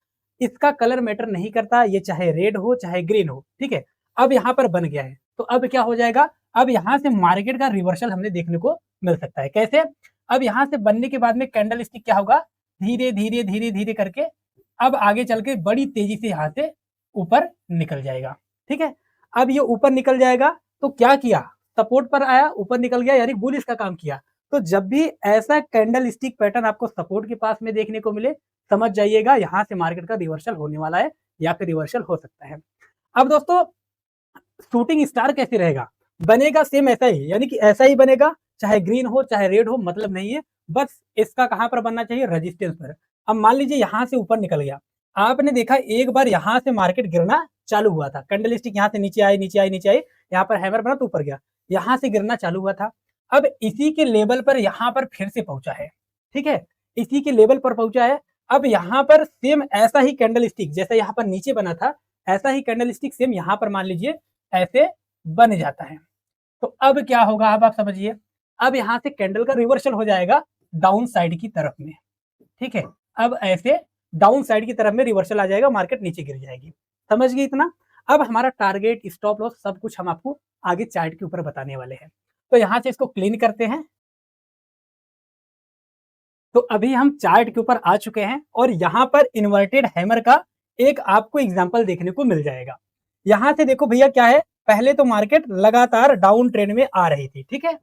इसका कलर मैटर नहीं करता, ये चाहे रेड हो चाहे ग्रीन हो, ठीक है। अब यहाँ पर बन गया है तो अब क्या हो जाएगा, अब यहाँ से मार्केट का रिवर्सल हमने देखने को मिल सकता है। कैसे, अब यहाँ से बनने के बाद में कैंडल स्टिक क्या होगा, धीरे धीरे धीरे धीरे करके अब आगे चल के बड़ी तेजी से यहाँ से ऊपर निकल जाएगा, ठीक है। अब ये ऊपर निकल जाएगा तो क्या किया, सपोर्ट पर आया, ऊपर निकल गया, यानी बुलिश का काम किया। तो जब भी ऐसा कैंडल स्टिक पैटर्न आपको सपोर्ट के पास में देखने को मिले, समझ जाइएगा यहां से मार्केट का रिवर्सल होने वाला है या फिर रिवर्सल हो सकता है। अब दोस्तों शूटिंग स्टार कैसे रहेगा, बनेगा सेम ऐसा ही, यानी कि ऐसा ही बनेगा, चाहे ग्रीन हो चाहे रेड हो मतलब नहीं है, बस इसका कहां पर बनना चाहिए, रेजिस्टेंस पर। अब मान लीजिए यहां से ऊपर निकल गया, आपने देखा एक बार यहां से मार्केट गिरना चालू हुआ था, कैंडल स्टिक यहां से नीचे आई नीचे आई नीचे आई, यहाँ पर हैमर बना तो ऊपर गया, यहां से गिरना चालू हुआ था। अब इसी के लेवल पर यहां पर फिर से पहुंचा है, ठीक है, इसी के लेवल पर पहुंचा है। अब यहाँ पर सेम ऐसा ही कैंडल स्टिक जैसा यहाँ पर नीचे बना था, ऐसा ही कैंडल स्टिक सेम यहाँ पर मान लीजिए ऐसे बन जाता है। तो अब क्या होगा, अब आप समझिए, अब यहाँ से कैंडल का रिवर्सल हो जाएगा डाउन साइड की तरफ में, ठीक है, अब ऐसे डाउन साइड की तरफ में रिवर्सल आ जाएगा, मार्केट नीचे गिर जाएगी। समझ गए इतना। अब हमारा टारगेट, स्टॉप लॉस सब कुछ हम आपको आगे चार्ट के ऊपर बताने वाले हैं। तो यहाँ से इसको क्लीन करते हैं। तो अभी हम चार्ट के ऊपर आ चुके हैं और यहाँ पर इन्वर्टेड हैमर का एक आपको एग्जांपल देखने को मिल जाएगा। यहाँ से देखो भैया क्या है, पहले तो मार्केट लगातार डाउन ट्रेंड में आ रही थी, ठीक है,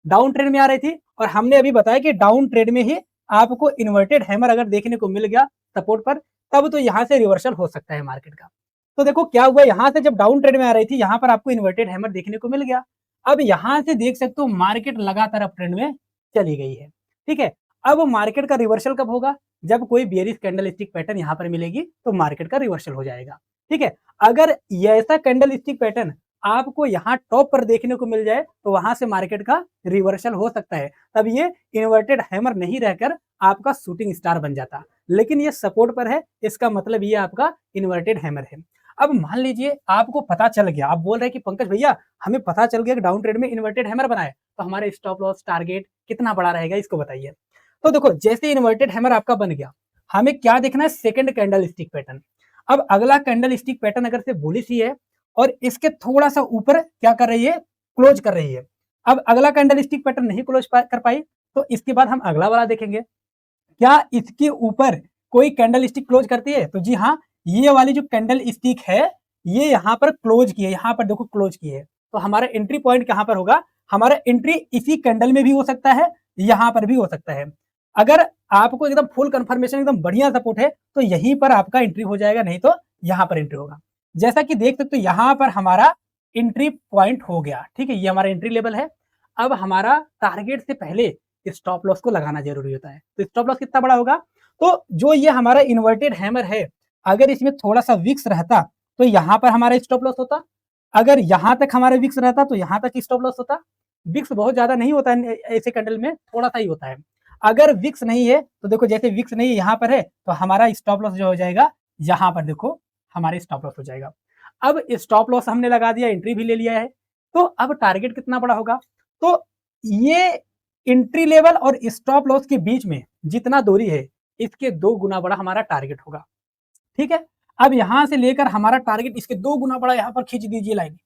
डाउन ट्रेंड में आ रही थी, और हमने अभी बताया कि डाउन ट्रेंड में ही आपको इन्वर्टेड हैमर अगर देखने को मिल गया सपोर्ट पर, तब तो यहाँ से रिवर्सल हो सकता है मार्केट का। तो देखो क्या हुआ, यहाँ से जब डाउन ट्रेंड में आ रही थी, यहाँ पर आपको इन्वर्टेड हैमर देखने को मिल गया। अब यहाँ से देख सकते हो मार्केट लगातार अप ट्रेंड में चली गई है, ठीक है। अब मार्केट का रिवर्सल कब होगा, जब कोई बेयरिश कैंडल स्टिक पैटर्न यहाँ पर मिलेगी तो मार्केट का रिवर्सल हो जाएगा, ठीक है। अगर ऐसा कैंडल स्टिक पैटर्न आपको यहाँ टॉप पर देखने को मिल जाए तो वहां से मार्केट का रिवर्सल हो सकता है, तब ये इन्वर्टेड हैमर नहीं रहकर आपका शूटिंग स्टार बन जाता। लेकिन ये सपोर्ट पर है, इसका मतलब ये आपका इन्वर्टेड हैमर है। अब मान लीजिए आपको पता चल गया, आप बोल रहे हैं कि पंकज भैया हमें पता चल गया कि डाउन ट्रेड में इन्वर्टेड हैमर बनाए, तो हमारे स्टॉप लॉस टारगेट कितना बड़ा रहेगा, इसको बताइए। तो देखो जैसे इन्वर्टेड हैमर आपका बन गया, हमें क्या देखना है, सेकंड कैंडल स्टिक पैटर्न। अब अगला कैंडल स्टिक पैटर्न अगर से बुलिश ही है और इसके थोड़ा सा ऊपर क्या कर रही है, क्लोज कर रही है। अब अगला कैंडल स्टिक पैटर्न नहीं क्लोज कर पाई तो इसके बाद हम अगला वाला देखेंगे, क्या इसके ऊपर कोई कैंडल स्टिक क्लोज करती है। तो जी हाँ, ये वाली जो कैंडल स्टिक है ये यहाँ पर क्लोज की है, यहाँ पर देखो क्लोज की है। तो हमारा एंट्री पॉइंट कहाँ पर होगा, हमारा एंट्री इसी कैंडल में भी हो सकता है, यहाँ पर भी हो सकता है। अगर आपको एकदम फुल कंफर्मेशन एकदम बढ़िया सपोर्ट है तो यहीं पर आपका एंट्री हो जाएगा, नहीं तो यहाँ पर एंट्री होगा। जैसा कि देख सकते हो यहाँ पर हमारा एंट्री पॉइंट हो गया, ठीक है, ये हमारा एंट्री लेवल है। अब हमारा टारगेट से पहले स्टॉप लॉस को लगाना जरूरी होता है। तो स्टॉप लॉस कितना बड़ा होगा, तो जो ये हमारा इन्वर्टेड हैमर है, अगर इसमें थोड़ा सा विक्स रहता तो यहाँ पर हमारा स्टॉप लॉस होता, अगर यहाँ तक हमारा विक्स रहता तो यहाँ तक स्टॉप लॉस होता। विक्स बहुत ज्यादा नहीं होता है ऐसे कैंडल में, थोड़ा सा ही होता है। अगर विक्स नहीं है तो देखो जैसे विक्स नहीं है यहाँ पर है तो हमारा स्टॉप लॉस जो हो जाएगा, यहाँ पर देखो हमारा स्टॉप लॉस हो जाएगा। अब स्टॉप लॉस हमने लगा दिया, एंट्री भी ले लिया है, तो अब टारगेट कितना बड़ा होगा, तो ये एंट्री लेवल और स्टॉप लॉस के बीच में जितना दूरी है इसके 2 गुना बड़ा हमारा टारगेट होगा, ठीक है। अब यहां से लेकर हमारा टारगेट इसके 2 गुना बड़ा यहाँ पर खींच दीजिए लाइन,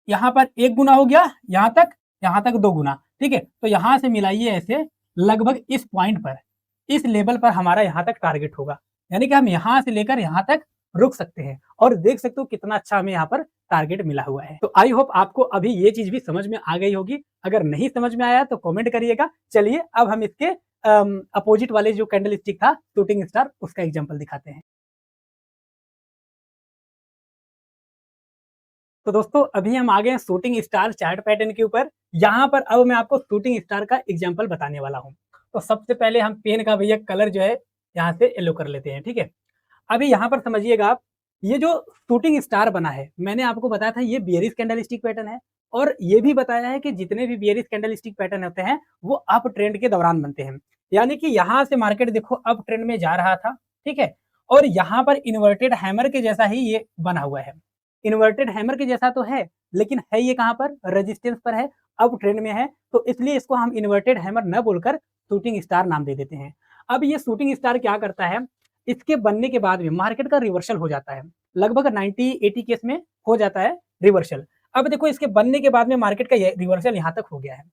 यहाँ पर 1 गुना हो गया, यहाँ तक 2 गुना, ठीक है। तो यहां से मिलाइए ऐसे लगभग इस पॉइंट पर, इस लेवल पर हमारा यहाँ तक टारगेट होगा, यानी कि हम यहाँ से लेकर यहाँ तक रुक सकते हैं। और देख सकते हो कितना अच्छा हमें यहाँ पर टारगेट मिला हुआ है। तो आई होप आपको अभी ये चीज भी समझ में आ गई होगी, अगर नहीं समझ में आया तो कमेंट करिएगा। चलिए अब हम इसके अपोजिट वाले जो कैंडल स्टिक था शूटिंग स्टार, उसका एग्जांपल दिखाते हैं। तो दोस्तों अभी हम आ गए हैं शूटिंग स्टार चार्ट पैटर्न के ऊपर। यहाँ पर अब मैं आपको शूटिंग स्टार का एग्जांपल बताने वाला हूँ। तो सबसे पहले हम पेन का भैया कलर जो है यहाँ से येलो कर लेते हैं, ठीक है। अभी यहाँ पर समझिएगा आप, ये जो शूटिंग स्टार बना है, मैंने आपको बताया था ये बियरिश कैंडल स्टिक पैटर्न है, और ये भी बताया है कि जितने भी बियरिश कैंडल स्टिक पैटर्न होते हैं वो अप ट्रेंड के दौरान बनते हैं। यानी कि यहाँ से मार्केट देखो अप ट्रेंड में जा रहा था, ठीक है, और यहाँ पर इन्वर्टेड हैमर के जैसा ही ये बना हुआ है। इन्वर्टेड हैमर के जैसा तो है, लेकिन है ये कहाँ पर, रेजिस्टेंस पर है, अप ट्रेंड में है, तो इसलिए इसको हम इन्वर्टेड हैमर न बोलकर शूटिंग स्टार नाम दे देते हैं। अब ये शूटिंग स्टार क्या करता है, इसके बनने के बाद भी मार्केट का रिवर्सल हो जाता है, लगभग 90-80 केस में हो जाता है रिवर्सल। अब देखो इसके बनने के बाद में मार्केट का रिवर्सल यहाँ तक हो गया है।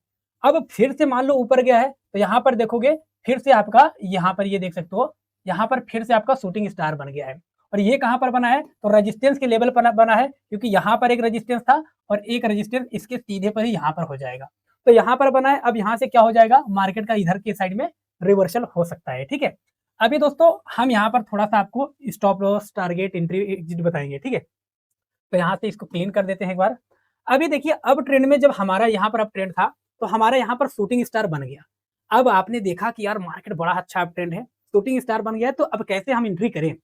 अब फिर से मान लो ऊपर गया है तो यहाँ पर देखोगे फिर से आपका यहाँ पर ये देख सकते हो, यहाँ पर फिर से आपका शूटिंग स्टार बन गया है। और ये कहाँ पर बना है, तो रेजिस्टेंस के लेवल पर बना है, क्योंकि यहाँ पर एक रेजिस्टेंस था और एक रेजिस्टेंस इसके सीधे पर ही यहाँ पर हो जाएगा। तो यहाँ पर बना है, अब यहाँ से क्या हो जाएगा, मार्केट का इधर के साइड में रिवर्सल हो सकता है, ठीक है। अभी दोस्तों हम यहाँ पर थोड़ा सा आपको stop loss target entry exit बताएंगे, ठीक है। तो यहाँ से इसको क्लीन कर देते हैं एक बार। अभी देखिए अब ट्रेंड में जब हमारा यहाँ पर अप ट्रेंड था तो हमारा यहाँ पर शूटिंग स्टार बन गया। अब आपने देखा कि यार मार्केट बड़ा अच्छा अप ट्रेंड है, शूटिंग स्टार बन गया है, तो अब कैसे हम एंट्री करें।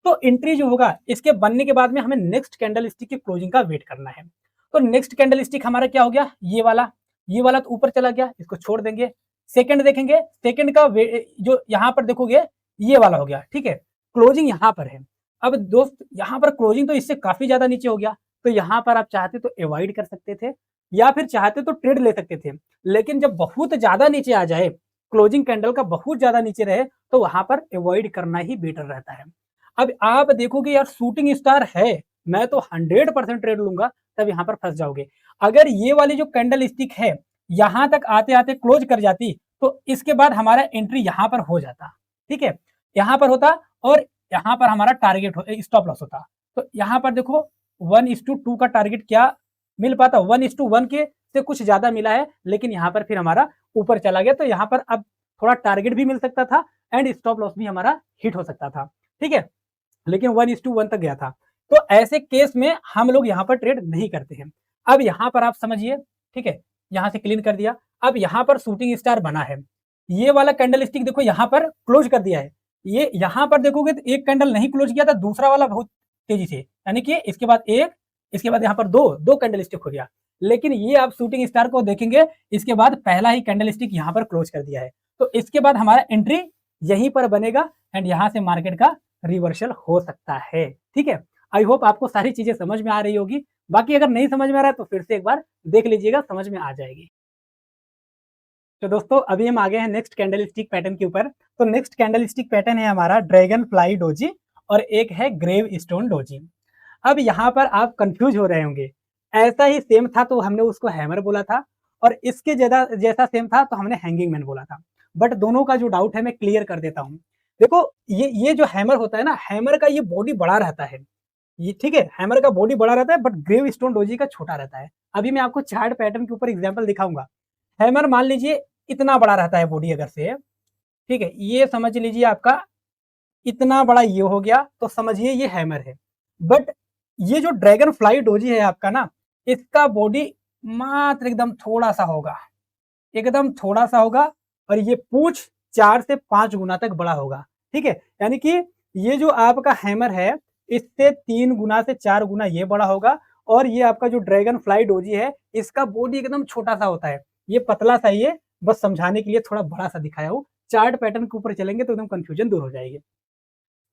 तो एंट्री जो होगा इसके बनने के बाद में हमें नेक्स्ट कैंडल स्टिक की क्लोजिंग का वेट करना है। तो नेक्स्ट कैंडल स्टिक हमारा क्या हो गया, ये वाला तो ऊपर चला गया, इसको छोड़ देंगे। सेकंड देखेंगे, सेकंड का जो यहाँ पर देखोगे ये वाला हो गया, ठीक है, क्लोजिंग यहाँ पर है। अब दोस्त यहाँ पर क्लोजिंग तो इससे काफी ज्यादा नीचे हो गया, तो यहाँ पर आप चाहते तो अवॉइड कर सकते थे या फिर चाहते तो ट्रेड ले सकते थे। लेकिन जब बहुत ज्यादा नीचे आ जाए, क्लोजिंग कैंडल का बहुत ज्यादा नीचे रहे, तो वहां पर अवॉइड करना ही बेटर रहता है। अब आप देखोगे यार शूटिंग स्टार है, मैं तो 100% ट्रेड लूंगा, तब यहाँ पर फंस जाओगे। अगर ये वाली जो कैंडल स्टिक है यहाँ तक आते आते क्लोज कर जाती तो इसके बाद हमारा एंट्री यहाँ पर हो जाता, ठीक है, यहाँ पर होता और यहाँ पर हमारा टारगेट स्टॉप लॉस होता। तो यहाँ पर देखो 1:2 का टारगेट क्या मिल पाता, 1:1 के से कुछ ज्यादा मिला है, लेकिन यहाँ पर फिर हमारा ऊपर चला गया। तो यहाँ पर अब थोड़ा टारगेट भी मिल सकता था एंड स्टॉप लॉस भी हमारा हिट हो सकता था, ठीक है, लेकिन 1:1 तक गया था। तो ऐसे केस में हम लोग यहाँ पर ट्रेड नहीं करते हैं। अब यहाँ पर आप समझिए, ठीक है, यहाँ से क्लीन कर दिया। अब यहाँ पर शूटिंग स्टार बना है, ये वाला कैंडल स्टिक देखो यहाँ पर क्लोज कर दिया है। ये यहाँ पर देखोगे तो एक कैंडल नहीं क्लोज किया था, दूसरा वाला बहुत तेजी से, यानी कि इसके बाद एक, इसके बाद यहाँ पर दो कैंडल स्टिक हो गया। लेकिन ये आप शूटिंग स्टार को देखेंगे, इसके बाद पहला ही कैंडल स्टिक यहाँ पर क्लोज कर दिया है। तो इसके बाद हमारा एंट्री यहीं पर बनेगा एंड यहाँ से मार्केट का रिवर्सल हो सकता है, ठीक है। आई होप आपको सारी चीजें समझ में आ रही होगी। बाकी अगर नहीं समझ में आ रहा है तो फिर से एक बार देख लीजिएगा, समझ में आ जाएगी। तो दोस्तों अभी हम आ गए हैं नेक्स्ट कैंडल स्टिक पैटर्न के ऊपर। तो नेक्स्ट कैंडल स्टिक पैटर्न है हमारा ड्रैगन फ्लाई डोजी और एक है ग्रेव स्टोन डोजी। अब यहाँ पर आप कंफ्यूज हो रहे होंगे, ऐसा ही सेम था तो हमने उसको हैमर बोला था, और इसके जैसा सेम था तो हमने हैंगिंग मैन बोला था। बट दोनों का जो डाउट है मैं क्लियर कर देता हूँ। देखो ये जो हैमर होता है ना, हैमर का ये बॉडी बड़ा रहता है, ये ठीक है, हैमर का बॉडी बड़ा रहता है बट ग्रेव स्टोन डोजी का छोटा रहता है। अभी मैं आपको चार्ट पैटर्न के ऊपर एग्जांपल दिखाऊंगा। हैमर मान लीजिए इतना बड़ा रहता है बॉडी अगर से, ठीक है, ये समझ लीजिए आपका इतना बड़ा ये हो गया, तो समझिए ये हैमर है। बट ये जो ड्रैगन फ्लाई डोजी है आपका ना, इसका बॉडी मात्र एकदम थोड़ा सा होगा, एकदम थोड़ा सा होगा, और ये पूंछ 4 से 5 गुना तक बड़ा होगा, ठीक है। यानी कि ये जो आपका हैमर है इससे 3 गुना से 4 गुना ये बड़ा होगा, और ये आपका जो ड्रैगन फ्लाई डोजी है इसका बॉडी एकदम छोटा सा होता है, ये पतला सा, ये बस समझाने के लिए थोड़ा बड़ा सा दिखाया हूँ। चार्ट पैटर्न के ऊपर चलेंगे तो एकदम कंफ्यूजन दूर हो जाएगी।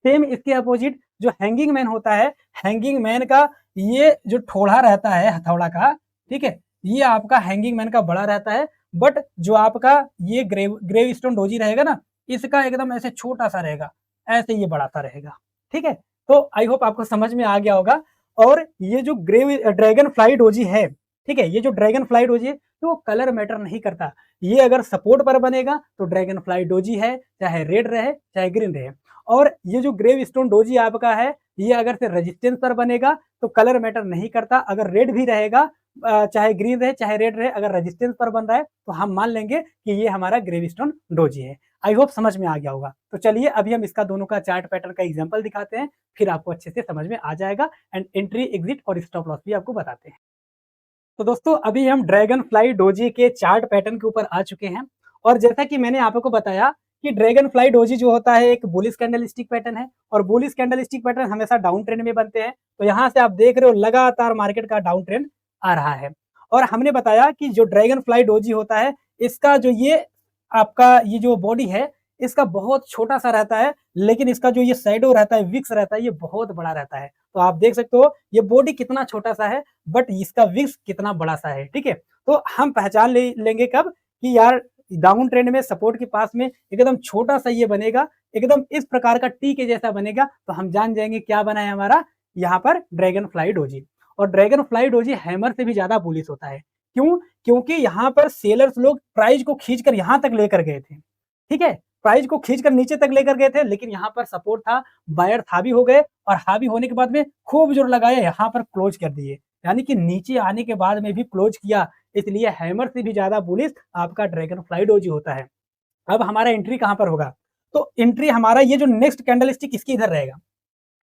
सेम इसके अपोजिट जो हैंगिंग मैन होता है, हैंगिंग मैन का ये जो ठोड़ा रहता है हथौड़ा का, ठीक है, ये आपका हैंगिंग मैन का बड़ा रहता है। बट जो आपका ये ग्रेव स्टोन डोजी रहेगा ना, इसका एकदम ऐसे छोटा सा रहेगा, ऐसे ये बड़ा सा रहेगा, ठीक है। तो आई होप आपको समझ में आ गया होगा। और ये जो ड्रैगन फ्लाई डोजी है, ठीक है, ये जो ड्रैगन फ्लाई डोजी है तो वो कलर मैटर नहीं करता। ये अगर सपोर्ट पर बनेगा तो ड्रैगन फ्लाई डोजी है, चाहे रेड रहे चाहे ग्रीन रहे। और ये जो ग्रेव स्टोन डोजी आपका है, ये अगर से रेजिस्टेंस पर बनेगा तो कलर मैटर नहीं करता, अगर रेड भी रहेगा, चाहे ग्रीन रहे चाहे रेड रहे, अगर रेजिस्टेंस पर बन रहा है तो हम मान लेंगे कि ये हमारा ग्रेव स्टोन डोजी है। आई होप समझ में आ गया होगा। तो चलिए अभी हम इसका दोनों का चार्ट पैटर्न का एग्जांपल दिखाते हैं, फिर आपको अच्छे से समझ में आ जाएगा एंड एंट्री एग्जिट और स्टॉप लॉस भी आपको बताते हैं। तो दोस्तों अभी हम ड्रैगन फ्लाई डोजी के चार्ट पैटर्न के ऊपर आ चुके हैं, और जैसा कि मैंने आपको बताया कि ड्रैगन फ्लाई डोजी जो होता है एक बुलिश कैंडल स्टिक पैटर्न है, और बुलिश कैंडल स्टिक पैटर्न हमेशा डाउन ट्रेंड में बनते हैं। तो यहाँ से आप देख रहे हो लगातार मार्केट का डाउन ट्रेंड आ रहा है। और हमने बताया कि जो ड्रैगन फ्लाई डोजी होता है, इसका जो ये आपका ये जो बॉडी है इसका बहुत छोटा सा रहता है, लेकिन इसका जो ये शैडो रहता है, विक्स रहता है, ये बहुत बड़ा रहता है। तो आप देख सकते हो ये बॉडी कितना छोटा सा है बट इसका विक्स कितना बड़ा सा है, ठीक है। तो हम पहचान लेंगे कब कि यार डाउन ट्रेंड में सपोर्ट के पास में एकदम छोटा सा ये बनेगा, एकदम इस प्रकार का टी के जैसा बनेगा, तो हम जान जाएंगे क्या बना है हमारा यहाँ पर ड्रैगन फ्लाई डोजी। और ड्रैगन फ्लाई डोजी हैमर से भी ज्यादा बुलिश होता है। क्यों? क्योंकि यहाँ पर सेलर्स लोग प्राइस को खींचकर यहाँ तक लेकर गए थे, ठीक है, प्राइस को खींचकर नीचे तक लेकर गए थे, लेकिन यहाँ पर सपोर्ट था, बायर हावी हो गए, और हावी होने के बाद में खूब जोर लगाए, यहाँ पर क्लोज कर दिए, यानी कि नीचे आने के बाद में भी क्लोज किया। इसलिए हैमर से भी ज्यादा बुलिश आपका ड्रैगन फ्लाई डोजी होता है। अब हमारा एंट्री कहां पर होगा? तो एंट्री हमारा ये जो नेक्स्ट कैंडल स्टिक इसके इधर रहेगा,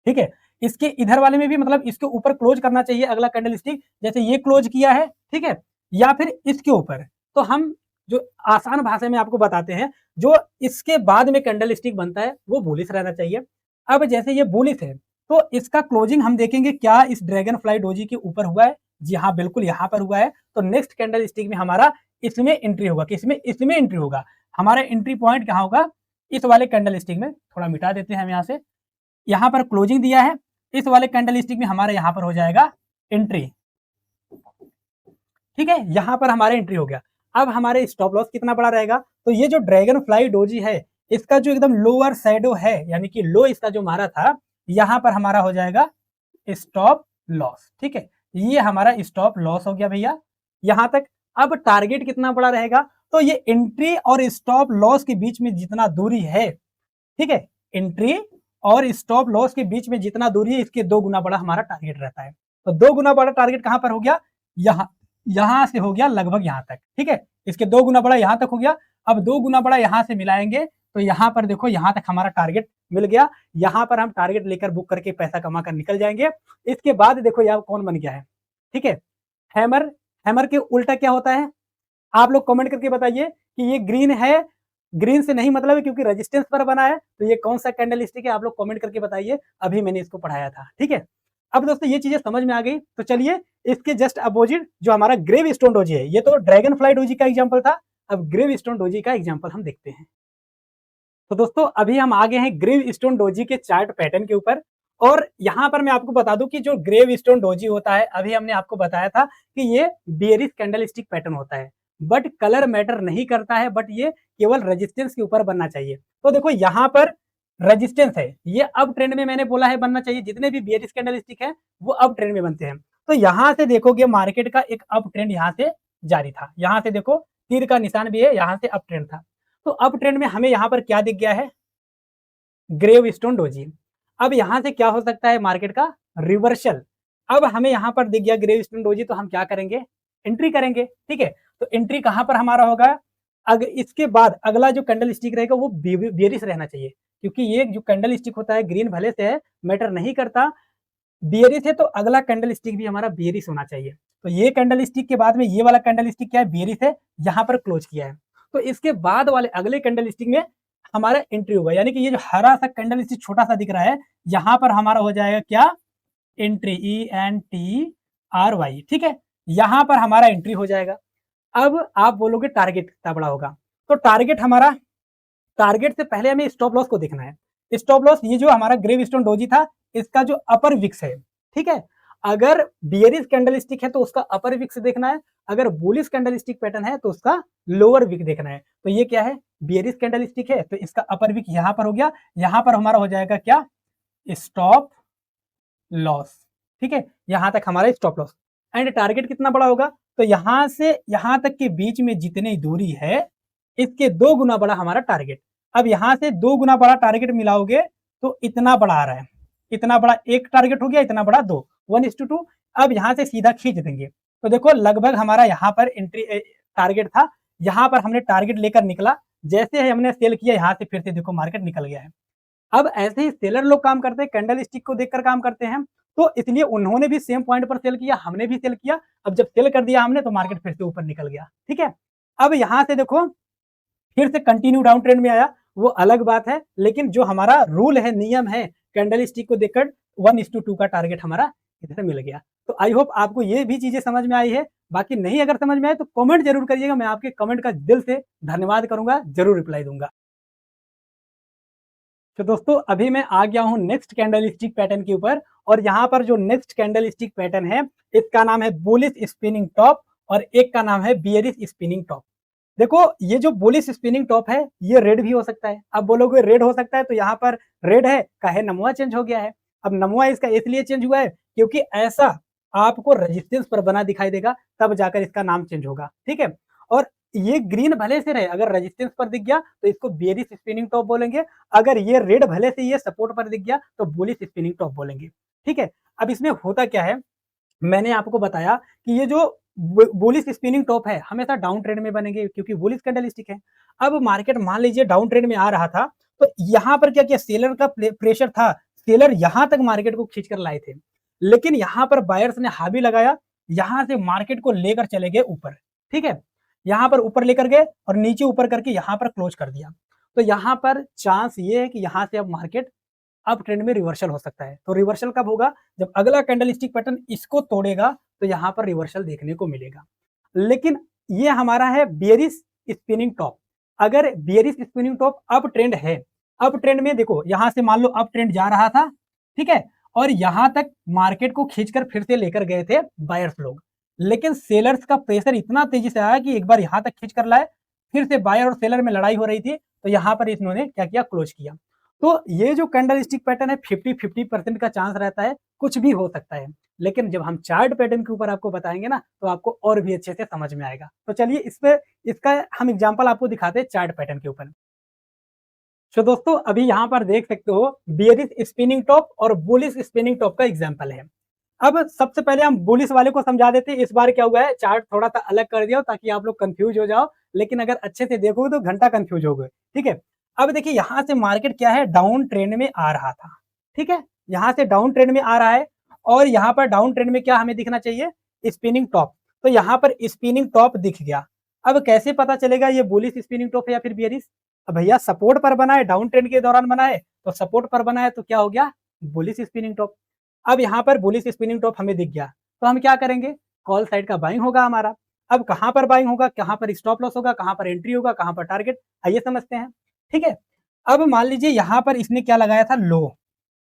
ठीक है, इसके इधर वाले में भी मतलब इसके ऊपर क्लोज करना चाहिए अगला कैंडल स्टिक, जैसे ये क्लोज किया है, ठीक है, या फिर इसके ऊपर। तो हम जो आसान भाषा में आपको बताते हैं, जो इसके बाद में कैंडल स्टिक बनता है वो बुलिश रहना चाहिए। अब जैसे ये बुलिश है तो इसका क्लोजिंग हम देखेंगे क्या इस ड्रैगन फ्लाई डोजी के ऊपर हुआ है। जी हाँ, बिल्कुल यहाँ पर हुआ है। तो नेक्स्ट कैंडल स्टिक में हमारा इसमें एंट्री होगा, किसमें? इसमें एंट्री होगा। हमारा एंट्री पॉइंट कहाँ होगा? इस वाले कैंडल स्टिक में। थोड़ा मिटा देते हैं हम यहाँ से, यहाँ पर क्लोजिंग दिया है, इस वाले कैंडल स्टिक में हमारे यहाँ पर हो जाएगा एंट्री, ठीक है, यहाँ पर हमारा एंट्री हो गया। अब हमारे स्टॉप लॉस कितना बड़ा रहेगा? तो ये जो ड्रैगन फ्लाई डोजी है इसका जो एकदम लोअर शैडो है, यानी कि लो इसका जो मारा था, यहाँ पर हमारा हो जाएगा स्टॉप लॉस, ठीक है, ये हमारा स्टॉप लॉस हो गया भैया यहाँ तक। अब टारगेट कितना बड़ा रहेगा? तो ये एंट्री और स्टॉप लॉस के बीच में जितना दूरी है, ठीक है, एंट्री और स्टॉप लॉस के बीच में जितना दूरी है इसके 2 गुना बड़ा हमारा टारगेट रहता है। तो 2 गुना बड़ा टारगेट कहां पर हो गया? यहाँ से हो गया लगभग यहाँ तक, ठीक है, इसके 2 गुना बड़ा यहाँ तक हो गया। अब 2 गुना बड़ा यहाँ से मिलाएंगे तो यहाँ पर देखो यहाँ तक हमारा टारगेट मिल गया। यहाँ पर हम टारगेट लेकर बुक करके पैसा कमा कर निकल जाएंगे। इसके बाद देखो यहाँ कौन बन गया है, ठीक है, हैमर। हैमर के उल्टा क्या होता है, आप लोग कमेंट करके बताइए कि ये ग्रीन है, ग्रीन से नहीं मतलब है क्योंकि रेजिस्टेंस पर बना है, तो ये कौन सा कैंडल स्टिक है आप लोग कमेंट करके बताइए, अभी मैंने इसको पढ़ाया था, ठीक है। अब दोस्तों ये चीजें समझ में आ गई, तो चलिए इसके जस्ट अपोजिट जो हमारा ग्रेव स्टोन डोजी है, ये तो ड्रैगन फ्लाई डोजी का एग्जाम्पल था, अब ग्रेव स्टोन डोजी का एग्जाम्पल हम देखते हैं। तो दोस्तों अभी हम आ गए हैं ग्रेव स्टोन डोजी के चार्ट पैटर्न के ऊपर, और यहाँ पर मैं आपको बता दूं कि जो ग्रेव स्टोन डोजी होता है, अभी हमने आपको बताया था कि ये बेयरिश कैंडल स्टिक पैटर्न होता है, बट कलर मैटर नहीं करता है, बट ये केवल रेजिस्टेंस के ऊपर बनना चाहिए। तो देखो यहाँ पर रेजिस्टेंस है, ये अब ट्रेंड में मैंने बोला है बनना चाहिए, जितने भी बेयरिश कैंडल स्टिक है वो अब ट्रेंड में बनते हैं। तो यहाँ से देखोगे मार्केट का एक अप ट्रेंड यहाँ से जारी था, यहाँ से देखो तीर का निशान भी है, यहाँ से अप ट्रेंड था। तो अप ट्रेंड में हमें यहाँ पर क्या दिख गया है, ग्रेव स्टोन डोजी। अब यहाँ से क्या हो सकता है, मार्केट का रिवर्सल। अब हमें यहाँ पर दिख गया ग्रेव स्टोन डोजी, तो हम क्या करेंगे, एंट्री करेंगे, ठीक है। तो एंट्री कहाँ पर हमारा होगा, अगर इसके बाद अगला जो कैंडल स्टिक रहेगा वो बेयरिश रहना चाहिए, क्योंकि ये जो कैंडल स्टिक होता है ग्रीन भले से है, मैटर नहीं करता, बेयरिश है तो अगला कैंडल स्टिक भी हमारा बेयरिश होना चाहिए। तो ये कैंडल स्टिक के बाद में ये वाला कैंडल स्टिक क्या है, बेयरिश है, यहाँ पर क्लोज किया है। तो इसके बाद वाले अगले कैंडल स्टिक में हमारा एंट्री होगा, यानी कि ये जो हरा सा कैंडल स्टिक छोटा सा दिख रहा है, यहाँ पर हमारा हो जाएगा क्या, एंट्री, ENTRY, ठीक है, यहाँ पर हमारा एंट्री हो जाएगा। अब आप बोलोगे टारगेट कितना बड़ा होगा, तो टारगेट हमारा, टारगेट से पहले हमें स्टॉप लॉस को देखना है। स्टॉप लॉस ये जो हमारा ग्रेव स्टोन डोजी था, इसका जो अपर विक्स है, ठीक है, अगर बियरिश कैंडल स्टिक है तो उसका अपर विक्स देखना है, अगर बुलिश कैंडल स्टिक पैटर्न है तो उसका लोअर विक देखना है। तो ये क्या है, बियरिश कैंडल स्टिक है तो इसका अपर विक यहाँ पर हो गया, यहाँ पर हमारा हो जाएगा क्या, स्टॉप लॉस, ठीक है, यहाँ तक हमारा स्टॉप लॉस। एंड टारगेट कितना बड़ा होगा, तो यहाँ से यहाँ तक के बीच में जितनी दूरी है इसके 2 गुना बड़ा हमारा टारगेट। अब यहाँ से 2 गुना बड़ा टारगेट मिलाओगे तो इतना बड़ा आ रहा है, इतना बड़ा एक टारगेट हो गया, इतना बड़ा 2, 1:2। अब यहाँ से सीधा खींच देंगे, तो देखो लगभग हमारा यहाँ पर एंट्री टारगेट था, यहाँ पर हमने टारगेट लेकर निकला, जैसे ही हमने सेल किया यहाँ से फिर से देखो मार्केट निकल गया है। अब ऐसे ही सेलर लोग काम करते हैं, कैंडल स्टिक को देखकर काम करते हैं, तो इसलिए उन्होंने भी सेम पॉइंट पर सेल किया, हमने भी सेल किया। अब जब सेल कर दिया हमने तो मार्केट फिर से ऊपर निकल गया, ठीक है। अब यहाँ से देखो फिर से कंटिन्यू डाउन ट्रेंड में आया, वो अलग बात है, लेकिन जो हमारा रूल है, नियम है, कैंडल स्टिक को देखकर 1:2 का टारगेट हमारा इधर मिल गया। तो आई होप आपको ये भी चीजें समझ में आई है, बाकी नहीं अगर समझ में आए तो कमेंट जरूर करिएगा, मैं आपके कमेंट का दिल से धन्यवाद करूंगा, जरूर रिप्लाई दूंगा। तो दोस्तों अभी मैं आ गया हूं नेक्स्ट कैंडल स्टिक पैटर्न के ऊपर, और यहाँ पर जो नेक्स्ट कैंडल स्टिक पैटर्न है इसका नाम है बुलिश स्पिनिंग टॉप, और एक का नाम है बियरिश स्पिनिंग टॉप। देखो ये जो बुलिश स्पिनिंग टॉप है ये रेड भी हो सकता है, अब बोलोगे रेड हो सकता है तो यहाँ पर रेड है, काहे नमुआ चेंज हो गया है। अब नमुआ इसका इसलिए चेंज हुआ है क्योंकि ऐसा आपको रेजिस्टेंस पर बना दिखाई देगा, तब जाकर इसका नाम चेंज होगा, ठीक है। और ये ग्रीन भले से रहे, अगर रेजिस्टेंस पर दिख गया तो इसको बेयरिश स्पिनिंग टॉप बोलेंगे, अगर ये रेड भले से ये सपोर्ट पर दिख गया तो बुलिश स्पिनिंग टॉप बोलेंगे, ठीक है। अब इसमें होता क्या है, मैंने आपको बताया कि ये जो बुलिश स्पिनिंग टॉप है हमेशा डाउन ट्रेंड में बनेंगे क्योंकि बुलिश कैंडल स्टिक है। अब मार्केट मान लीजिए डाउन ट्रेंड में आ रहा था, तो यहाँ पर क्या किया, सेलर का प्रेशर था, सेलर यहाँ तक मार्केट को खींच कर लाए थे, लेकिन यहाँ पर बायर्स ने हावी लगाया, यहाँ से मार्केट को लेकर चले गए ऊपर, ठीक है, यहाँ पर ऊपर लेकर गए और नीचे ऊपर करके यहाँ पर क्लोज कर दिया। तो यहाँ पर चांस ये है कि यहाँ से अब मार्केट अप ट्रेंड में रिवर्सल हो सकता है। तो रिवर्सल कब होगा, जब अगला कैंडल स्टिक पैटर्न इसको तोड़ेगा तो यहाँ पर रिवर्सल देखने को मिलेगा। लेकिन ये हमारा है बियरिश स्पिनिंग टॉप, अगर bearish spinning top up trend है, अप ट्रेंड में देखो यहाँ से मान लो अप ट्रेंड जा रहा था, ठीक है, और यहाँ तक मार्केट को खींचकर फिर से लेकर गए थे बायर्स लोग, लेकिन सेलर्स का प्रेशर इतना तेजी से आया कि एक बार यहाँ तक खींच कर लाए, फिर से बायर और सेलर में लड़ाई हो रही थी, तो यहाँ पर इन्होंने क्या किया, क्लोज किया। तो ये जो कैंडल स्टिक पैटर्न है 50-50% का चांस रहता है, कुछ भी हो सकता है, लेकिन जब हम चार्ट पैटर्न के ऊपर आपको बताएंगे ना तो आपको और भी अच्छे से समझ में आएगा। तो चलिए इस पे इसका हम एग्जांपल आपको दिखाते हैं चार्ट पैटर्न के ऊपर। तो दोस्तों अभी यहाँ पर देख सकते हो बियरिश स्पिनिंग टॉप और बुलिश स्पिनिंग टॉप का एग्जांपल है। अब सबसे पहले हम बुलिश वाले को समझा देते हैं, इस बार क्या हुआ है, चार्ट थोड़ा सा अलग कर दिया ताकि आप लोग कंफ्यूज हो जाओ, लेकिन अगर अच्छे से देखोगे तो घंटा कंफ्यूज हो गए। ठीक है, अब देखिए यहाँ से मार्केट क्या है, डाउन ट्रेंड में आ रहा था। ठीक है, यहाँ से डाउन ट्रेंड में आ रहा है और यहाँ पर डाउन ट्रेंड में क्या हमें दिखना चाहिए, स्पिनिंग टॉप। तो यहाँ पर स्पिनिंग टॉप दिख गया। अब कैसे पता चलेगा ये बुलिश स्पिनिंग टॉप है या फिर बेयरिश? अब भैया सपोर्ट पर बना है, डाउन ट्रेंड के दौरान बना है, तो सपोर्ट पर बना है तो क्या हो गया, बुलिश स्पिनिंग टॉप। अब यहाँ पर बुलिश स्पिनिंग टॉप हमें दिख गया, तो हम क्या करेंगे, कॉल साइड का बाइंग होगा हमारा। अब कहाँ पर बाइंग होगा, कहाँ पर स्टॉप लॉस होगा, कहाँ पर एंट्री होगा, कहाँ पर टारगेट, आइए समझते हैं। ठीक है, अब मान लीजिए यहाँ पर इसने क्या लगाया था, लो।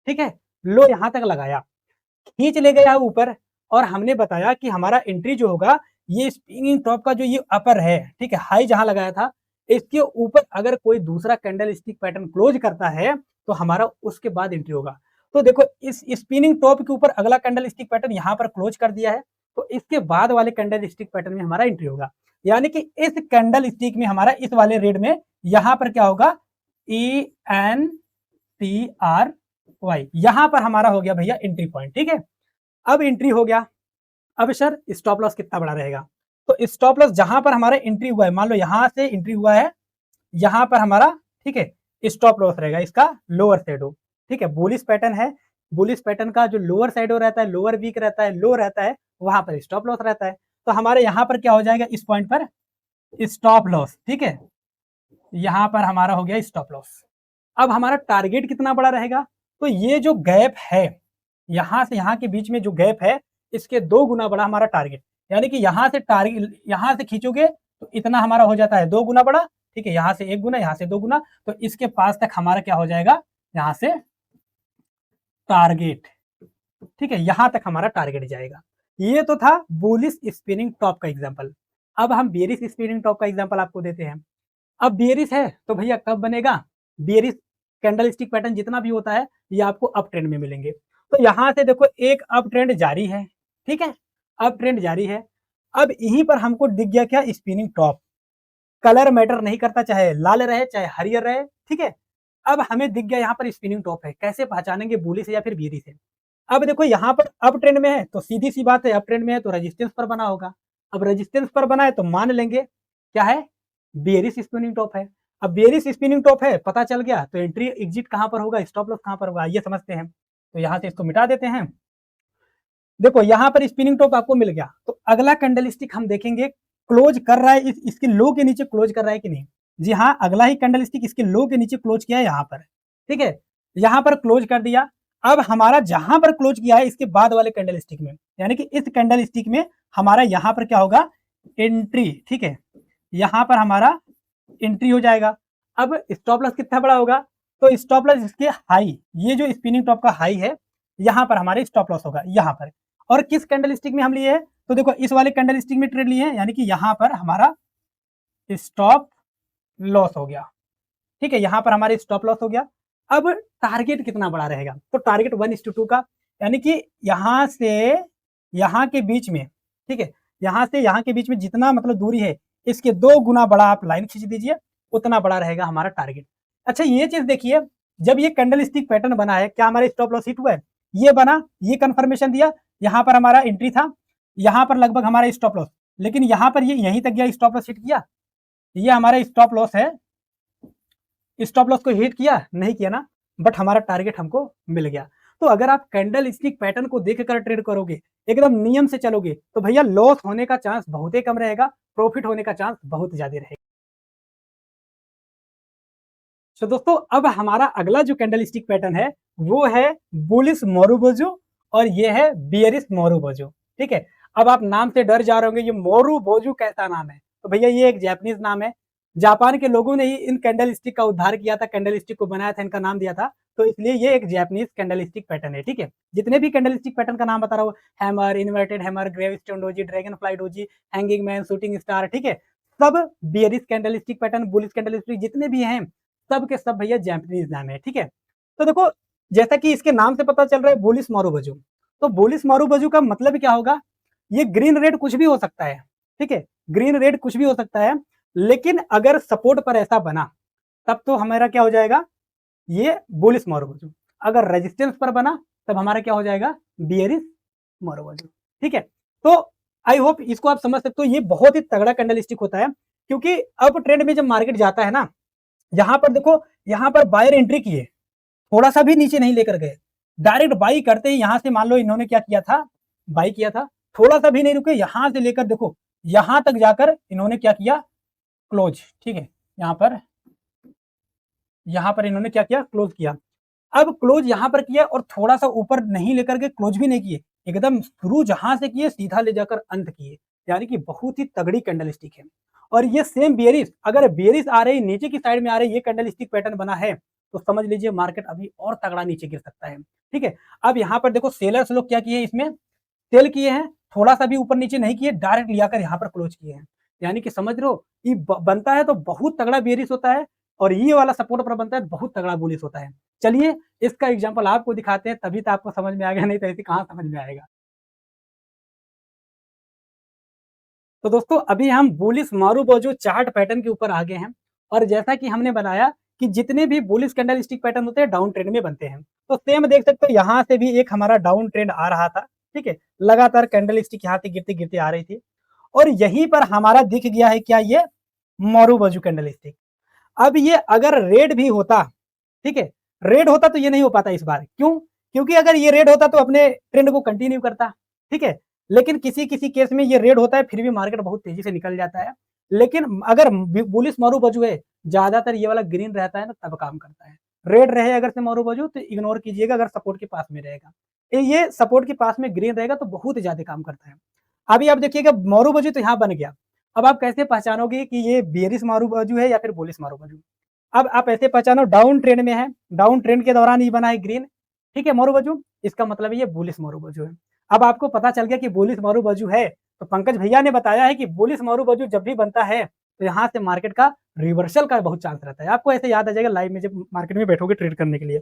ठीक है, लो यहाँ तक लगाया, खींच ले गया ऊपर, और हमने बताया कि हमारा एंट्री जो होगा ये स्पिनिंग टॉप का जो ये अपर है, ठीक है, हाई जहां लगाया था, इसके ऊपर अगर कोई दूसरा कैंडल स्टिक पैटर्न क्लोज करता है तो हमारा उसके बाद एंट्री होगा। तो देखो इस स्पिनिंग टॉप के ऊपर अगला कैंडल स्टिक पैटर्न यहाँ पर क्लोज कर दिया है, तो इसके बाद वाले कैंडल स्टिक पैटर्न में हमारा एंट्री होगा। यानी कि इस कैंडल स्टिक में हमारा इस वाले रेड में यहाँ पर क्या होगा, ENTRY, यहां पर हमारा हो गया भैया एंट्री पॉइंट। ठीक है, अब एंट्री हो गया। अब सर स्टॉप लॉस कितना बड़ा रहेगा, तो स्टॉप लॉस जहां पर हमारा एंट्री हुआ है, मान लो यहां से एंट्री हुआ है, यहां पर हमारा, ठीक है, स्टॉप लॉस रहेगा इसका लोअर शैडो। ठीक है, बुलिश पैटर्न है, बुलिश पैटर्न का जो लोअर शैडो रहता है, लोअर वीक रहता है, लो रहता है, वहां पर स्टॉप लॉस रहता है। तो हमारे यहाँ पर क्या हो जाएगा, इस पॉइंट पर स्टॉप लॉस। ठीक है, यहां पर हमारा हो गया स्टॉप लॉस। अब हमारा टारगेट कितना बड़ा रहेगा, तो ये जो गैप है, यहां से यहां के बीच में जो गैप है, इसके 2 गुना बड़ा हमारा टारगेट। यानी कि यहां से टारगेट, यहां से खींचोगे तो इतना हमारा हो जाता है 2 गुना बड़ा। ठीक है, यहां से 1 गुना, यहां से 2 गुना, तो इसके पास तक हमारा क्या हो जाएगा, यहां से टारगेट। ठीक है, यहां तक हमारा टारगेट जाएगा। ये तो था बुलिश स्पिनिंग टॉप का एग्जांपल। अब हम बेरिश स्पिनिंग टॉप का एग्जांपल आपको देते हैं। अब बेरिश है तो भैया कब बनेगा, बेरिश कैंडल स्टिक पैटर्न जितना भी होता है ये आपको अप ट्रेंड में मिलेंगे। तो यहां से देखो एक अप ट्रेंड जारी है। ठीक है, अप ट्रेंड जारी है। अब यहीं पर हमको दिख गया क्या, स्पिनिंग टॉप। कलर मैटर नहीं करता, चाहे लाल रहे चाहे हरियर रहे। ठीक है, अब हमें दिख गया यहाँ पर स्पिनिंग टॉप है, कैसे पहचानेंगे, बुलिश है या फिर बेरिश है। अब देखो यहाँ पर अप ट्रेंड में है तो सीधी सी बात है, अप ट्रेंड में है तो रेजिस्टेंस पर बना होगा। अब रेजिस्टेंस पर बना है तो मान लेंगे क्या है, बेरिश स्पिनिंग टॉप है। अब बेरिश स्पिनिंग टॉप है पता चल गया, तो एंट्री एग्जिट कहां पर होगा, स्टॉप लॉस कहां पर होगा, ये समझते हैं। तो यहां से इसको मिटा देते हैं। देखो यहां पर स्पिनिंग टॉप आपको मिल गया, तो अगला कैंडल स्टिक हम देखेंगे क्लोज कर रहा है, इसके लो के नीचे क्लोज कर रहा है कि नहीं। जी हाँ, अगला ही कैंडल स्टिक इसके लो के नीचे क्लोज किया है यहाँ पर। ठीक है, यहाँ पर क्लोज कर दिया। अब हमारा जहां पर क्लोज किया है इसके बाद वाले कैंडल स्टिक में, यानी कि इस कैंडल स्टिक में हमारा यहाँ पर क्या होगा, एंट्री। ठीक है, यहाँ पर हमारा एंट्री हो जाएगा। अब स्टॉप लॉस कितना बड़ा होगा, तो स्टॉप लॉस इसके हाई, ये जो स्पिनिंग टॉप का हाई है, यहाँ पर हमारे स्टॉप लॉस होगा यहाँ पर। और किस कैंडल स्टिक में हम लिए हैं, तो देखो इस वाले कैंडल स्टिक में ट्रेड लिए हैं, यानी कि यहाँ पर हमारा स्टॉप लॉस हो गया। ठीक है, यहाँ पर हमारे स्टॉप लॉस हो गया। अब टारगेट कितना बड़ा रहेगा, तो टारगेट 1:2 का, यानी कि यहाँ से यहाँ के बीच में, ठीक है, यहाँ से यहाँ के बीच में जितना मतलब दूरी है, इसके 2 गुना बड़ा आप लाइन खींच दीजिए, उतना बड़ा रहेगा हमारा टारगेट। अच्छा ये चीज देखिए, जब ये कैंडल स्टिक पैटर्न बना है, क्या हमारा स्टॉप लॉस हिट हुआ है, ये बना, ये कंफर्मेशन दिया, यहाँ पर हमारा एंट्री था, यहाँ पर लगभग हमारा स्टॉप लॉस, लेकिन यहाँ पर ये यहीं तक गया, स्टॉप लॉस हिट किया, ये हमारा स्टॉप लॉस है, स्टॉप लॉस को हिट किया नहीं किया ना, बट हमारा टारगेट हमको मिल गया। तो अगर आप कैंडल स्टिक पैटर्न को देखकर ट्रेड करोगे, एकदम नियम से चलोगे, तो भैया लॉस होने का चांस बहुत ही कम रहेगा, प्रॉफिट होने का चांस बहुत ज्यादा रहेगा। तो दोस्तों अब हमारा अगला जो कैंडल स्टिक पैटर्न है वो है बुलिश मोरुबोजू, और ये है बेयरिश मोरुबोजू। ठीक है, अब आप नाम से डर जा रहे होंगे, ये मोरुबोजू कैसा नाम है, तो भैया ये एक जापानीज नाम है। जापान के लोगों ने ही इन कैंडल स्टिक का उद्धार किया था, कैंडल स्टिक को बनाया था, इनका नाम दिया था, तो इसलिए ये एक जापानीज कैंडल स्टिक पैटर्न है। ठीक है, जितने भी कैंडल स्टिक पैटर्न का नाम बता रहा हूँ, hammer, inverted hammer, gravestone doji, dragon fly doji, hanging man, shooting star, ठीक है, सब bearish candle stick pattern, bullish candle stick जितने भी हैं, सब के सब भैया जापानीज नाम है। ठीक है, तो देखो जैसा कि इसके नाम से पता चल रहा है बुलिश मोरुबोजू, तो बुलिश मोरुबोजू का मतलब क्या होगा, ये ग्रीन रेड कुछ भी हो सकता है। ठीक है, ग्रीन रेड कुछ भी हो सकता है, लेकिन अगर सपोर्ट पर ऐसा बना तब तो हमारा क्या हो जाएगा, ये बुलिश मोरुबोजू। अगर रेजिस्टेंस पर बना तब हमारा क्या हो जाएगा, बेयरिश मोरुबोजू। ठीक है, तो आई होप इसको आप समझ सकते हो, ये बहुत ही तगड़ा कैंडल स्टिक होता है, क्योंकि अप ट्रेंड में जब मार्केट जाता है ना, यहाँ पर देखो, यहाँ पर बायर एंट्री किए, थोड़ा सा भी नीचे नहीं लेकर गए, डायरेक्ट बाई करते ही यहाँ से मान लो इन्होंने क्या किया था, बाई किया था, थोड़ा सा भी नहीं रुके, यहाँ से लेकर देखो यहाँ तक जाकर इन्होंने क्या किया, क्लोज। ठीक है, यहाँ पर इन्होंने क्या किया, क्लोज किया। अब क्लोज यहाँ पर किया और थोड़ा सा ऊपर नहीं लेकर के क्लोज भी नहीं किए, एकदम शुरू जहां से किए सीधा ले जाकर अंत किए, यानी कि बहुत ही तगड़ी कैंडल स्टिक है। और ये सेम बेयरिश, अगर बेयरिश आ रही नीचे की साइड में आ रही ये कैंडल स्टिक पैटर्न बना है तो समझ लीजिए मार्केट अभी और तगड़ा नीचे गिर सकता है। ठीक है, अब यहाँ पर देखो सेलर्स लोग क्या किए, इसमें सेल किए हैं, थोड़ा सा भी ऊपर नीचे नहीं किए, डायरेक्ट लिया कर यहाँ पर क्लोज किए हैं। यानी कि समझ रहे हो, ये बनता है तो बहुत तगड़ा बेयरिश होता है और ये वाला सपोर्ट पर बनता है बहुत तगड़ा बुलिश होता है। चलिए इसका एग्जांपल आपको दिखाते हैं, तभी तो आपको समझ में आएगा, नहीं तो ऐसे कहाँ समझ में आएगा। तो दोस्तों अभी हम बुलिश मारूबोजू चार्ट पैटर्न के ऊपर आ गए हैं और जैसा कि हमने बनाया कि जितने भी बुलिश कैंडल स्टिक पैटर्न होते हैं डाउन ट्रेंड में बनते हैं, तो सेम देख सकते हो यहाँ से भी एक हमारा डाउन ट्रेंड आ रहा था। ठीक है, लगातार कैंडल स्टिक यहाँ से गिरते गिरते आ रही थी और यहीं पर हमारा दिख गया है क्या, ये मारूबोजू कैंडल स्टिक। अब ये अगर रेड भी होता, ठीक है, रेड होता तो ये नहीं हो पाता इस बार, क्यों, क्योंकि अगर ये रेड होता तो अपने ट्रेंड को कंटिन्यू करता। ठीक है, लेकिन किसी किसी केस में ये रेड होता है फिर भी मार्केट बहुत तेजी से निकल जाता है। लेकिन अगर बुलिश मारूबोजू है, ज्यादातर ये वाला ग्रीन रहता है ना तब काम करता है। रेड रहे अगर से मारूबोजू तो इग्नोर कीजिएगा, अगर सपोर्ट के पास में रहेगा, ये सपोर्ट के पास में ग्रीन रहेगा तो बहुत ज्यादा काम करता है। अभी आप देखिएगा मारूबोजू तो यहाँ बन गया, अब आप कैसे पहचानोगे कि ये बेरिश मारूबोजू है या फिर बुलिश मारूबोजू। अब आप ऐसे पहचानो डाउन ट्रेंड में है, डाउन ट्रेंड के दौरान ये बना है ग्रीन, ठीक है, मारूबोजू, इसका मतलब ये बुलिश मारूबोजू है। अब आपको पता चल गया कि बुलिश मारूबोजू है, तो पंकज भैया ने बताया है कि बुलिश मारूबोजू जब भी बनता है तो यहाँ से मार्केट का रिवर्सल का बहुत चांस रहता है। आपको ऐसे याद आ जाएगा लाइव में जब मार्केट में बैठोगे ट्रेड करने के लिए।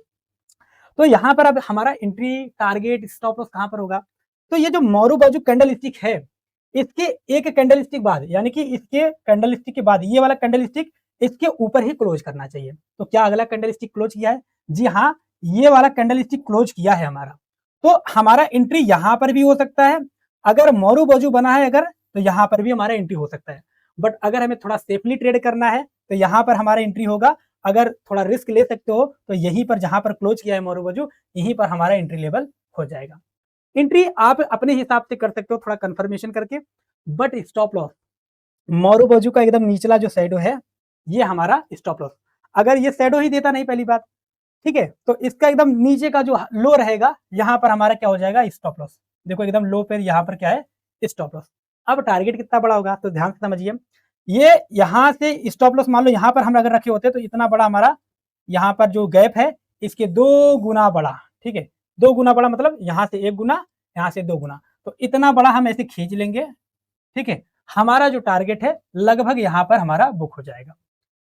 तो यहाँ पर अब हमारा एंट्री टारगेट स्टॉप लॉस कहाँ पर होगा, तो ये जो मारूबोजू कैंडल स्टिक है इसके एक कैंडल स्टिक बाद, यानी कि इसके कैंडल स्टिक के बाद ये वाला कैंडल स्टिक इसके ऊपर ही क्लोज करना चाहिए। तो क्या अगला कैंडल स्टिक क्लोज किया है, जी हाँ, ये वाला कैंडल स्टिक क्लोज किया है हमारा, तो हमारा एंट्री यहां पर भी हो सकता है। अगर मारूबोजू बना है अगर, तो यहां पर भी हमारा एंट्री हो सकता है। बट अगर हमें थोड़ा सेफली ट्रेड करना है तो यहां पर हमारा एंट्री होगा। अगर थोड़ा रिस्क ले सकते हो तो यहीं पर जहां पर क्लोज किया है मारूबोजू, यहीं पर हमारा एंट्री लेवल हो जाएगा। एंट्री आप अपने हिसाब से कर सकते हो थोड़ा कंफर्मेशन करके, बट स्टॉप लॉस मारूबोजू का एकदम निचला जो शैडो है ये हमारा स्टॉप लॉस, अगर ये शैडो ही देता नहीं पहली बात, ठीक है, तो इसका एकदम नीचे का जो लो रहेगा यहाँ पर हमारा क्या हो जाएगा, स्टॉप लॉस। देखो एकदम लो पर यहाँ पर क्या है, स्टॉप लॉस। अब टारगेट कितना बड़ा होगा तो ध्यान से समझिए, ये यहाँ से स्टॉप लॉस मान लो यहाँ पर हम अगर रखे होते तो इतना बड़ा हमारा यहाँ पर जो गैप है इसके 2 गुना बड़ा। ठीक है, 2 गुना बड़ा मतलब यहाँ से 1 गुना, यहाँ से 2 गुना, तो इतना बड़ा हम ऐसे खींच लेंगे। ठीक है, हमारा जो टारगेट है लगभग यहाँ पर हमारा बुक हो जाएगा।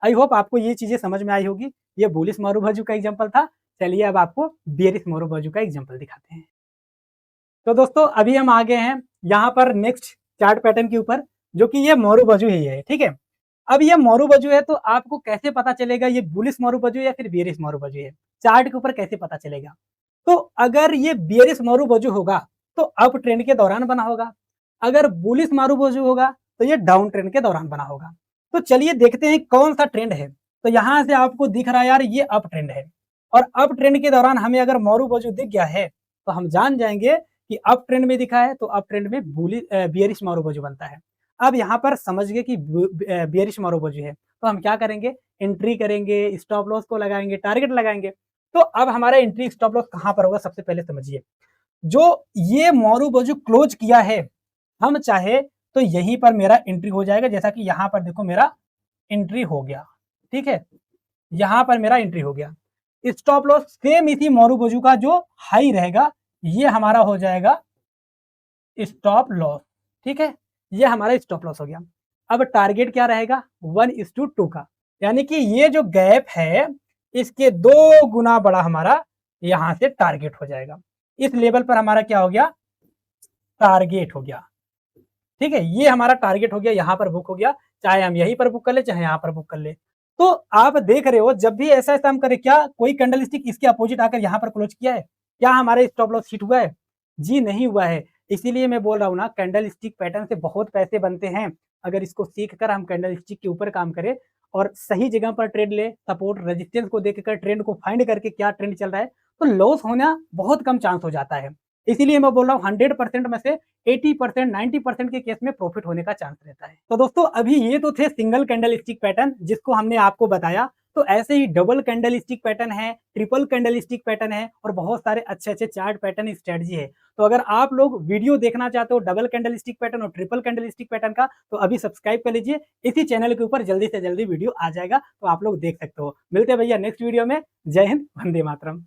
आई होप आपको ये चीजें समझ में आई होगी। ये बुलिश मारूबोजू का एग्जांपल था। चलिए अब आपको बेरिश मारूबोजू का एग्जांपल दिखाते हैं। तो दोस्तों अभी हम आ गए हैं यहाँ पर नेक्स्ट चार्ट पैटर्न के ऊपर, जो कि ये मारूबोजू ही है। ठीक है, अब ये मारूबोजू है तो आपको कैसे पता चलेगा ये बुलिश मारूबोजू या फिर बेरिश मारूबोजू है, चार्ट के ऊपर कैसे पता चलेगा। तो अगर ये बेरिश मारूबोजू होगा तो अप ट्रेंड के दौरान बना होगा, अगर बुलिश मारूबोजू होगा तो ये डाउन ट्रेंड के दौरान बना होगा। तो चलिए देखते हैं कौन सा ट्रेंड है। तो यहां से आपको दिख रहा है यार ये अप ट्रेंड है, और अप ट्रेंड के दौरान हमें अगर मारूबोजू दिख गया है तो हम जान जाएंगे कि अप ट्रेंड में दिखा है तो अप ट्रेंड में बेरिश मारूबोजू बनता है। अब यहाँ पर समझ गए कि बेरिश मारूबोजू है तो हम क्या करेंगे, एंट्री करेंगे, स्टॉप लॉस को लगाएंगे, टारगेट लगाएंगे। तो अब हमारा एंट्री स्टॉप लॉस कहां पर होगा, सबसे पहले समझिए, जो ये मारूबोजू क्लोज किया है हम चाहे तो यहीं पर मेरा एंट्री हो जाएगा। जैसा कि यहाँ पर देखो मेरा एंट्री हो गया। ठीक है, यहाँ पर मेरा एंट्री हो गया। स्टॉप लॉस सेम इसी मारूबोजू का जो हाई रहेगा ये हमारा हो जाएगा स्टॉप लॉस। ठीक है, ये हमारा स्टॉप लॉस हो गया। अब टारगेट क्या रहेगा, 1:2 का, यानी कि ये जो गैप है इसके 2 गुना बड़ा हमारा यहां से टारगेट हो जाएगा। इस लेवल पर हमारा क्या हो गया, टारगेट हो गया। ठीक है, ये हमारा टारगेट हो गया, यहाँ पर बुक हो गया, चाहे हम यहीं पर बुक कर ले चाहे यहाँ पर बुक कर ले। तो आप देख रहे हो जब भी ऐसा हम करें, क्या कोई कैंडल स्टिक इसके अपोजिट आकर यहाँ पर क्लोज किया है, क्या हमारा स्टॉप लॉस हिट हुआ है, जी नहीं हुआ है। इसीलिए मैं बोल रहा हूँ ना, कैंडल स्टिक पैटर्न से बहुत पैसे बनते हैं। अगर इसको सीख कर हम कैंडल स्टिक के ऊपर काम करें और सही जगह पर ट्रेड ले, सपोर्ट रेजिस्टेंस को देखकर ट्रेंड को फाइंड करके क्या ट्रेंड चल रहा है, तो लॉस होना बहुत कम चांस हो जाता है। इसीलिए मैं बोल रहा हूँ 100% में से 80% 90% के केस में प्रॉफिट होने का चांस रहता है। तो दोस्तों अभी ये तो थे सिंगल कैंडल स्टिक पैटर्न जिसको हमने आपको बताया। तो ऐसे ही डबल कैंडल स्टिक पैटर्न है, ट्रिपल कैंडल स्टिक पैटर्न है और बहुत सारे अच्छे-अच्छे चार्ट पैटर्न स्ट्रेटजी है। तो अगर आप लोग वीडियो देखना चाहते हो डबल कैंडल स्टिक पैटर्न और ट्रिपल कैंडल स्टिक पैटर्न का, तो अभी सब्सक्राइब कर लीजिए। इसी चैनल के ऊपर जल्दी से जल्दी वीडियो आ जाएगा, तो आप लोग देख सकते हो। मिलते हैं भैया नेक्स्ट वीडियो में। जय हिंद, वंदे मातरम।